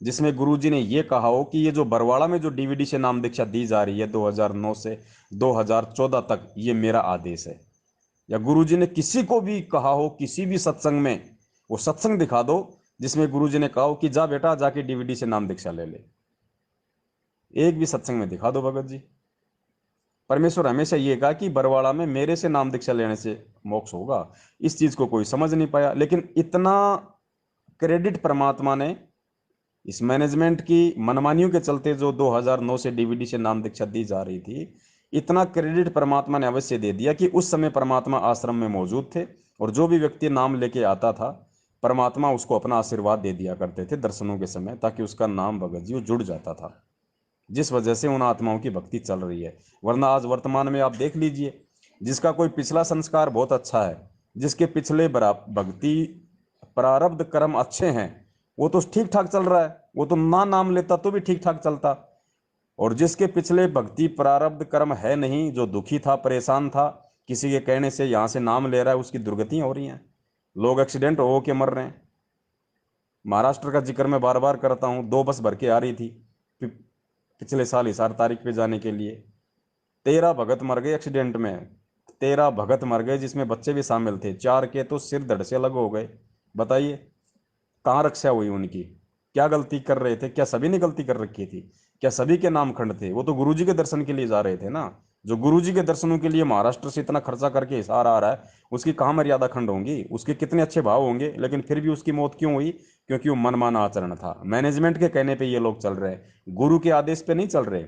जिसमें गुरुजी ने यह कहा हो कि ये जो बरवाड़ा में जो डीवीडी से नाम दीक्षा दी जा रही है 2009 से 2014 तक, ये मेरा आदेश है। या गुरुजी ने किसी को भी कहा हो किसी भी सत्संग में, वो सत्संग दिखा दो जिसमें गुरुजी ने कहा हो कि जा बेटा जाके डीवीडी से नाम दीक्षा ले ले। एक भी सत्संग में दिखा दो भगत जी। परमेश्वर हमेशा ये कहा कि बरवाड़ा में मेरे से नाम दीक्षा लेने से मोक्ष होगा। इस चीज को कोई समझ नहीं पाया, लेकिन इतना क्रेडिट परमात्मा ने इस मैनेजमेंट की मनमानियों के चलते जो 2009 से डीवीडी से नाम दीक्षा दी जा रही थी, इतना क्रेडिट परमात्मा ने अवश्य दे दिया कि उस समय परमात्मा आश्रम में मौजूद थे, और जो भी व्यक्ति नाम लेके आता था परमात्मा उसको अपना आशीर्वाद दे दिया करते थे दर्शनों के समय, ताकि उसका नाम भगत जी जुड़ जाता था, जिस वजह से उन आत्माओं की भक्ति चल रही है। वरना आज वर्तमान में आप देख लीजिए, जिसका कोई पिछला संस्कार बहुत अच्छा है, जिसके पिछले भक्ति प्रारब्ध कर्म अच्छे हैं, वो तो ठीक ठाक चल रहा है, वो तो ना नाम लेता तो भी ठीक ठाक चलता। और जिसके पिछले भक्ति प्रारब्ध कर्म है नहीं, जो दुखी था, परेशान था, किसी के कहने से यहां से नाम ले रहा है, उसकी दुर्गतियां हो रही हैं, लोग एक्सीडेंट हो के मर रहे हैं। महाराष्ट्र का जिक्र मैं बार बार करता हूं, 2 बस भर के आ रही थी पिछले साल हिसार तारीख पे जाने के लिए, 13 भगत मर गए एक्सीडेंट में। 13 भगत मर गए जिसमें बच्चे भी शामिल थे, 4 के तो सिर धड़ से अलग हो गए। बताइए कहाँ रक्षा हुई उनकी? क्या गलती कर रहे थे? क्या सभी ने गलती कर रखी थी? क्या सभी के नाम खंड थे? वो तो गुरुजी के दर्शन के लिए जा रहे थे ना। जो गुरुजी के दर्शनों के लिए महाराष्ट्र से इतना खर्चा करके हिसार आ रहा है, उसकी कहाँ मर्यादा खंड होंगी? उसके कितने अच्छे भाव होंगे, लेकिन फिर भी उसकी मौत क्यों हुई? क्योंकि वो मनमाना आचरण था। मैनेजमेंट के कहने पे ये लोग चल रहे हैं, गुरु के आदेश पे नहीं चल रहे।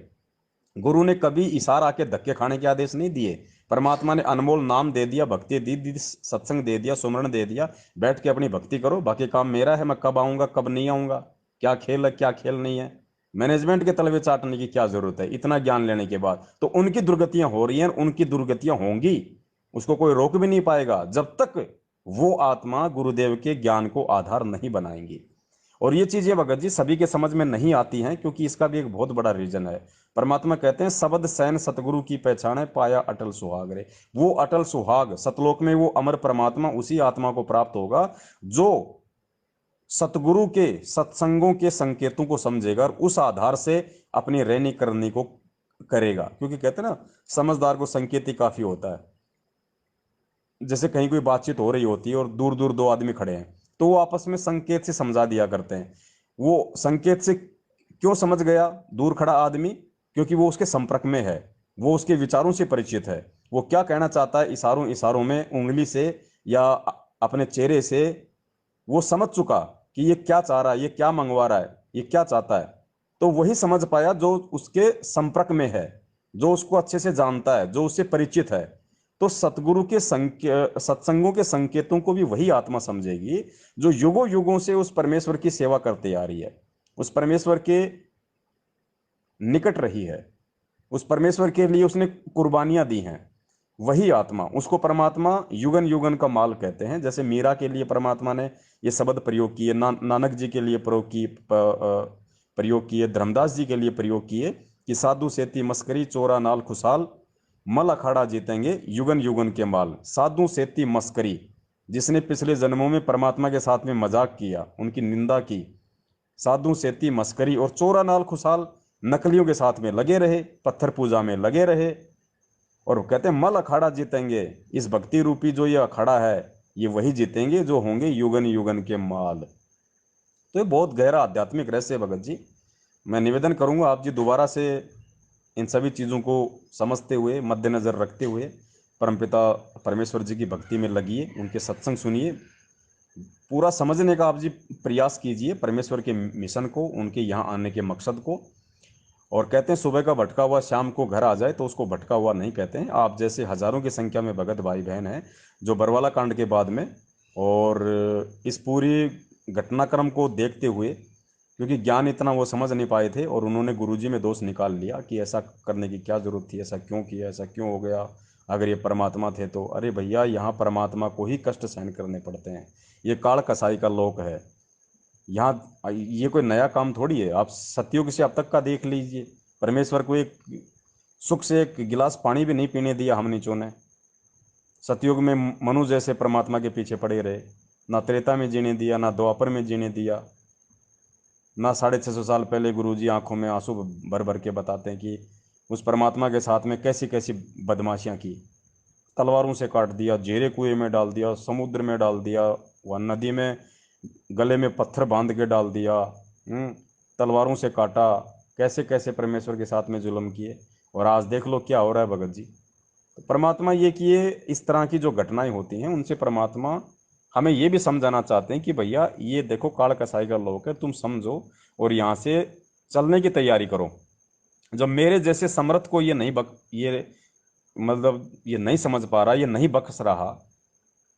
गुरु ने कभी इशारा आके धक्के खाने के आदेश नहीं दिए। परमात्मा ने अनमोल नाम दे दिया, भक्ति दी सत्संग दे दिया, सुमरण दे दिया, बैठ के अपनी भक्ति करो, बाकी काम मेरा है, मैं कब आऊंगा कब नहीं आऊंगा, क्या खेल है क्या खेल नहीं है, मैनेजमेंट के तलवे चाटने की क्या जरूरत है? इतना ज्ञान लेने के बाद तो उनकी दुर्गतियां हो रही हैं, उनकी दुर्गतियां होंगी, उसको कोई रोक भी नहीं पाएगा जब तक वो आत्मा गुरुदेव के ज्ञान को आधार नहीं बनाएंगी। और ये चीजें भगत जी सभी के समझ में नहीं आती हैं, क्योंकि इसका भी एक बहुत बड़ा रीजन है। परमात्मा कहते हैं शब्द सैन सतगुरु की पहचान है, पाया अटल सुहाग रे। वो अटल सुहाग सतलोक में वो अमर परमात्मा उसी आत्मा को प्राप्त होगा जो सतगुरु के सत्संगों के संकेतों को समझेगा और उस आधार से अपनी रहनी करनी को करेगा। क्योंकि कहते हैं ना, समझदार को संकेत ही काफी होता है। जैसे कहीं कोई बातचीत हो रही होती है और दूर दूर 2 आदमी खड़े हैं, तो वो आपस में संकेत से समझा दिया करते हैं। वो संकेत से क्यों समझ गया दूर खड़ा आदमी? क्योंकि वो उसके संपर्क में है, वो उसके विचारों से परिचित है, वो क्या कहना चाहता है इशारों इशारों में, उंगली से या अपने चेहरे से वो समझ चुका कि ये क्या चाह रहा है, ये क्या मंगवा रहा है, ये क्या चाहता है। तो वही समझ पाया जो उसके संपर्क में है, जो उसको अच्छे से जानता है, जो उससे परिचित है। तो सतगुरु के सत्संगों के संकेतों को भी वही आत्मा समझेगी जो युगों युगों से उस परमेश्वर की सेवा करते आ रही है, उस परमेश्वर के निकट रही है, उस परमेश्वर के लिए उसने कुर्बानियां दी हैं। वही आत्मा, उसको परमात्मा युगन युगन का माल कहते हैं। जैसे मीरा के लिए परमात्मा ने ये शब्द प्रयोग किए, नानक जी के लिए प्रयोग किए, धर्मदास जी के लिए प्रयोग किए कि साधु सेती मस्करी चोरा नाल खुशाल, मल अखाड़ा जीतेंगे युगन युगन के माल। साधु सेती मस्करी, जिसने पिछले जन्मों में परमात्मा के साथ में मजाक किया, उनकी निंदा की, साधु सेती मस्करी, और चोरा नाल खुशाल, नकलियों के साथ में लगे रहे, पत्थर पूजा में लगे रहे, और कहते हैं मल अखाड़ा जीतेंगे। इस भक्ति रूपी जो ये अखाड़ा है, ये वही जीतेंगे जो होंगे युगन युगन के माल। तो ये बहुत गहरा आध्यात्मिक रहस्य है भगत जी। मैं निवेदन करूंगा आप जी दोबारा से इन सभी चीज़ों को समझते हुए, मद्देनज़र रखते हुए परमपिता परमेश्वर जी की भक्ति में लगिए, उनके सत्संग सुनिए, पूरा समझने का आप जी प्रयास कीजिए परमेश्वर के मिशन को, उनके यहाँ आने के मकसद को। और कहते हैं सुबह का भटका हुआ शाम को घर आ जाए तो उसको भटका हुआ नहीं कहते हैं। आप जैसे हजारों की संख्या में भगत भाई बहन हैं जो बरवाला कांड के बाद में और इस पूरी घटनाक्रम को देखते हुए, क्योंकि ज्ञान इतना वो समझ नहीं पाए थे और उन्होंने गुरुजी में दोष निकाल लिया कि ऐसा करने की क्या जरूरत थी, ऐसा क्यों किया, ऐसा क्यों हो गया, अगर ये परमात्मा थे तो। अरे भैया, यहाँ परमात्मा को ही कष्ट सहन करने पड़ते हैं, ये काल कसाई का लोक है। यहाँ ये कोई नया काम थोड़ी है। आप सतयुग से अब तक का देख लीजिए, परमेश्वर को एक सुख से एक गिलास पानी भी नहीं पीने दिया हम नीचों ने। सतयुग में मनु जैसे परमात्मा के पीछे पड़े रहे, ना त्रेता में जीने दिया, ना द्वापर में जीने दिया, ना 650 साल पहले गुरुजी आंखों में आंसू भर भर के बताते हैं कि उस परमात्मा के साथ में कैसी कैसी बदमाशियां की। तलवारों से काट दिया, जेरे कुएं में डाल दिया, समुद्र में डाल दिया, वह नदी में गले में पत्थर बांध के डाल दिया, तलवारों से काटा, कैसे कैसे परमेश्वर के साथ में जुल्म किए। और आज देख लो क्या हो रहा है भगत जी। तो परमात्मा ये किए, इस तरह की जो घटनाएं होती हैं उनसे परमात्मा हमें ये भी समझाना चाहते हैं कि भैया ये देखो काल कसाई का लोक है, तुम समझो और यहाँ से चलने की तैयारी करो। जब मेरे जैसे समर्थ को ये नहीं ये मतलब ये नहीं समझ पा रहा, ये नहीं बख्श रहा,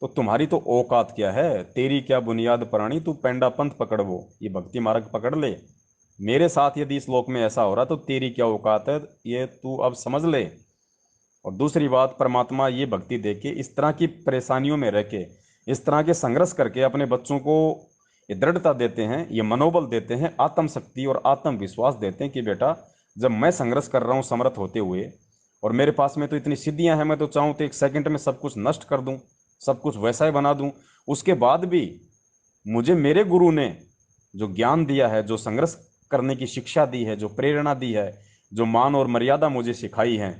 तो तुम्हारी तो औकात क्या है, तेरी क्या बुनियाद प्राणी, तू पेंडा पंथ पकड़, वो ये भक्ति मार्ग पकड़ ले। मेरे साथ यदि इस लोक में ऐसा हो रहा तो तेरी क्या औकात है, ये तू अब समझ ले। और दूसरी बात, परमात्मा ये भक्ति देके इस तरह की परेशानियों में रह के, इस तरह के संघर्ष करके अपने बच्चों को ये दृढ़ता देते हैं, ये मनोबल देते हैं, आत्मशक्ति और आत्मविश्वास देते हैं कि बेटा जब मैं संघर्ष कर रहा हूँ समर्थ होते हुए, और मेरे पास में तो इतनी सिद्धियां हैं, मैं तो चाहूँ तो एक सेकंड में सब कुछ नष्ट कर दूं, सब कुछ वैसा ही बना दूं। उसके बाद भी मुझे मेरे गुरु ने जो ज्ञान दिया है, जो संघर्ष करने की शिक्षा दी है, जो प्रेरणा दी है, जो मान और मर्यादा मुझे सिखाई है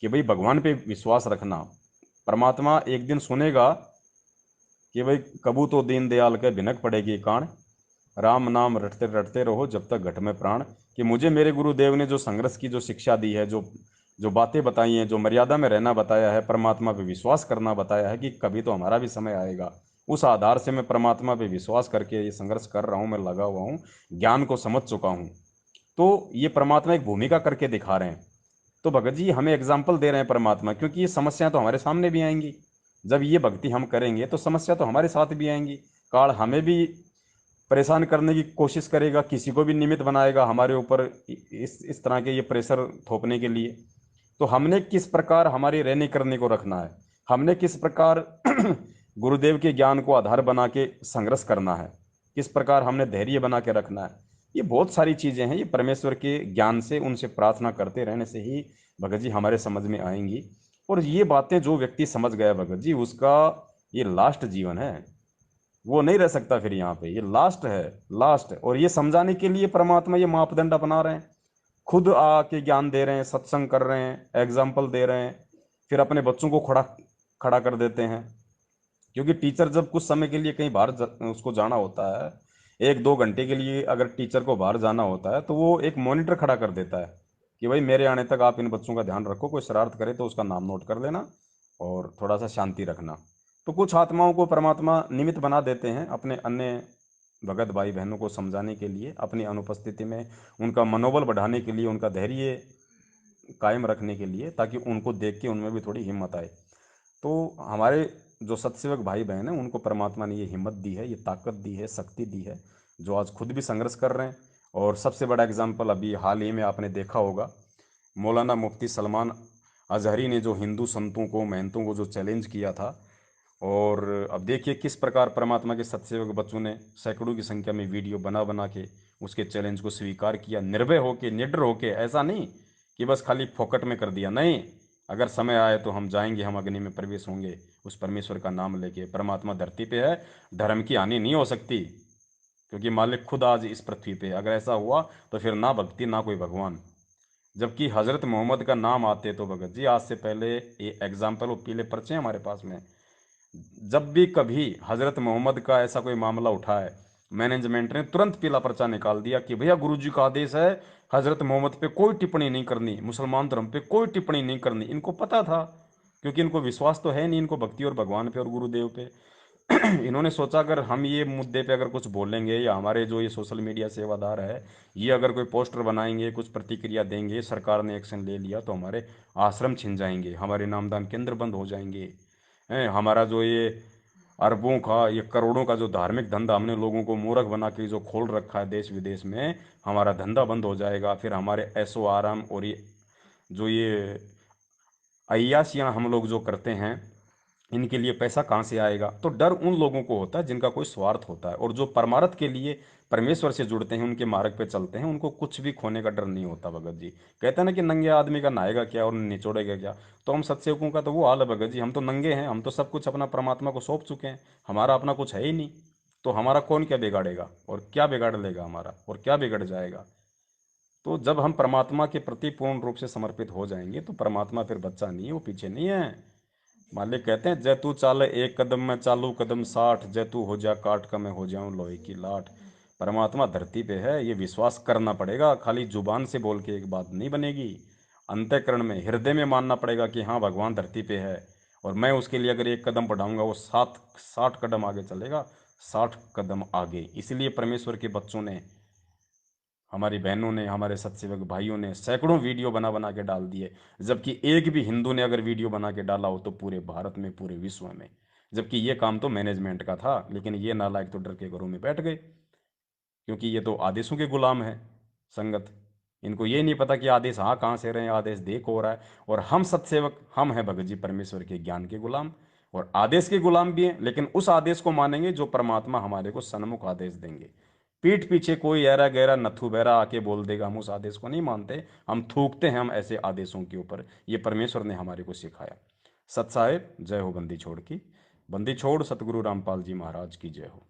कि भाई भगवान पे विश्वास रखना। परमात्मा एक दिन सुनेगा कि भाई कबू तो दीन दयाल के भिनक पड़ेगी कान, राम नाम रटते रटते रहो जब तक घट में प्राण। कि मुझे मेरे गुरुदेव ने जो संघर्ष की जो शिक्षा दी है, जो जो बातें बताई हैं, जो मर्यादा में रहना बताया है, परमात्मा पे विश्वास करना बताया है, कि कभी तो हमारा भी समय आएगा। उस आधार से मैं परमात्मा पे विश्वास करके ये संघर्ष कर रहा हूँ, मैं लगा हुआ हूँ, ज्ञान को समझ चुका हूँ। तो ये परमात्मा एक भूमिका करके दिखा रहे हैं। तो भगत जी हमें एग्जाम्पल दे रहे हैं परमात्मा, क्योंकि ये समस्याएं तो हमारे सामने भी आएंगी। जब ये भक्ति हम करेंगे तो समस्या तो हमारे साथ भी आएंगी। काल हमें भी परेशान करने की कोशिश करेगा, किसी को भी निमित्त बनाएगा हमारे ऊपर इस तरह के ये प्रेशर थोपने के लिए। तो हमने किस प्रकार हमारी रहने करने को रखना है, हमने किस प्रकार गुरुदेव के ज्ञान को आधार बना के संघर्ष करना है, किस प्रकार हमने धैर्य बना के रखना है, ये बहुत सारी चीजें हैं। ये परमेश्वर के ज्ञान से, उनसे प्रार्थना करते रहने से ही भगत जी हमारे समझ में आएंगी। और ये बातें जो व्यक्ति समझ गया भगत जी, उसका ये लास्ट जीवन है, वो नहीं रह सकता फिर यहाँ पे, ये लास्ट है, लास्ट। और ये समझाने के लिए परमात्मा ये मापदंड अपना रहे हैं, खुद आके ज्ञान दे रहे हैं, सत्संग कर रहे हैं, एग्जाम्पल दे रहे हैं, फिर अपने बच्चों को खड़ा खड़ा कर देते हैं। क्योंकि टीचर जब कुछ समय के लिए कहीं बाहर उसको जाना होता है, 1-2 घंटे के लिए अगर टीचर को बाहर जाना होता है, तो वो एक मॉनिटर खड़ा कर देता है कि भाई मेरे आने तक आप इन बच्चों का ध्यान रखो, कोई शरारत करे तो उसका नाम नोट कर लेना और थोड़ा सा शांति रखना। तो कुछ आत्माओं को परमात्मा निमित्त बना देते हैं अपने अन्य भगत भाई बहनों को समझाने के लिए, अपनी अनुपस्थिति में उनका मनोबल बढ़ाने के लिए, उनका धैर्य कायम रखने के लिए, ताकि उनको देख के उनमें भी थोड़ी हिम्मत आए। तो हमारे जो सत्सेवक भाई बहन हैं उनको परमात्मा ने ये हिम्मत दी है, ये ताकत दी है, शक्ति दी है, जो आज खुद भी संघर्ष कर रहे हैं। और सबसे बड़ा एग्जाम्पल अभी हाल ही में आपने देखा होगा, मौलाना मुफ्ती सलमान अजहरी ने जो हिंदू संतों को, महंतों को जो चैलेंज किया था। और अब देखिए किस प्रकार परमात्मा के सत्सेवक बच्चों ने सैकड़ों की संख्या में वीडियो बना बना के उसके चैलेंज को स्वीकार किया, निर्भय होके, निडर होके। ऐसा नहीं कि बस खाली फोकट में कर दिया, नहीं, अगर समय आए तो हम जाएंगे, हम अग्नि में प्रवेश होंगे उस परमेश्वर का नाम लेके। परमात्मा धरती पे है, धर्म की हानि नहीं हो सकती, क्योंकि मालिक खुद आज इस पृथ्वी पे। अगर ऐसा हुआ तो फिर ना भक्ति ना कोई भगवान। जबकि हजरत मोहम्मद का नाम आते तो भगत जी आज से पहले ये एग्जाम्पल, वो पीले पर्चे हैं हमारे पास में, जब भी कभी हजरत मोहम्मद का ऐसा कोई मामला उठा है मैनेजमेंट ने तुरंत पीला पर्चा निकाल दिया कि भैया गुरुजी का आदेश है, हजरत मोहम्मद पे कोई टिप्पणी नहीं करनी, मुसलमान धर्म पे कोई टिप्पणी नहीं करनी। इनको पता था, क्योंकि इनको विश्वास तो है नहीं, इनको भक्ति और भगवान पे और गुरुदेव पे। इन्होंने सोचा अगर हम ये मुद्दे पे अगर कुछ बोलेंगे, या हमारे जो ये सोशल मीडिया सेवादार है ये अगर कोई पोस्टर बनाएंगे, कुछ प्रतिक्रिया देंगे, सरकार ने एक्शन ले लिया तो हमारे आश्रम छिन जाएंगे, हमारे नामदान केंद्र बंद हो जाएंगे, हमारा जो ये अरबों का, ये करोड़ों का जो धार्मिक धंधा हमने लोगों को मूर्ख बना के जो खोल रखा है देश विदेश में, हमारा धंधा बंद हो जाएगा। फिर हमारे ऐशो आराम और ये जो ये अय्याशियाँ हम लोग जो करते हैं, इनके लिए पैसा कहाँ से आएगा। तो डर उन लोगों को होता है जिनका कोई स्वार्थ होता है, और जो परमार्थ के लिए परमेश्वर से जुड़ते हैं, उनके मार्ग पे चलते हैं, उनको कुछ भी खोने का डर नहीं होता। भगत जी कहते हैं ना कि नंगे आदमी का नहाएगा क्या और निचोड़ेगा क्या। तो हम सत्सेवकों का तो वो हाल है भगत जी, हम तो नंगे हैं, हम तो सब कुछ अपना परमात्मा को सौंप चुके हैं, हमारा अपना कुछ है ही नहीं। तो हमारा कौन क्या बिगाड़ेगा, और क्या बिगाड़ लेगा हमारा, और क्या बिगड़ जाएगा। तो जब हम परमात्मा के प्रति पूर्ण रूप से समर्पित हो जाएंगे तो परमात्मा फिर बच्चा नहीं है, वो पीछे नहीं है। मालिक कहते हैं, जय तू चाले एक कदम मैं चालू कदम 60, जय तू हो जा काट का मैं हो जाऊं लोहे की लाट। परमात्मा धरती पे है, ये विश्वास करना पड़ेगा, खाली जुबान से बोल के एक बात नहीं बनेगी। अंतःकरण में, हृदय में मानना पड़ेगा कि हाँ भगवान धरती पे है, और मैं उसके लिए अगर एक कदम बढ़ाऊंगा वो 60 कदम आगे चलेगा, 60 कदम आगे। इसलिए परमेश्वर के बच्चों ने, हमारी बहनों ने, हमारे सत्सेवक भाइयों ने सैकड़ों वीडियो बना बना के डाल दिए, जबकि एक भी हिंदू ने अगर वीडियो बना के डाला हो तो पूरे भारत में, पूरे विश्व में। जबकि ये काम तो मैनेजमेंट का था, लेकिन ये नालायक तो डर के घरों में बैठ गए, क्योंकि ये तो आदेशों के गुलाम है संगत। इनको ये नहीं पता कि आदेश हाँ कहाँ से रहे हैं, आदेश देख हो रहा है। और हम सत्सेवक, हम हैं भगत जी परमेश्वर के ज्ञान के गुलाम, और आदेश के गुलाम भी हैं, लेकिन उस आदेश को मानेंगे जो परमात्मा हमारे को सन्मुख आदेश देंगे। पीठ पीछे कोई ऐरा गहरा नथु बहरा आके बोल देगा, हम उस आदेश को नहीं मानते, हम थूकते हैं हम ऐसे आदेशों के ऊपर। ये परमेश्वर ने हमारे को सिखाया। सत साहेब, जय हो बंदी छोड़ की। बंदी छोड़ सतगुरु रामपाल जी महाराज की जय हो।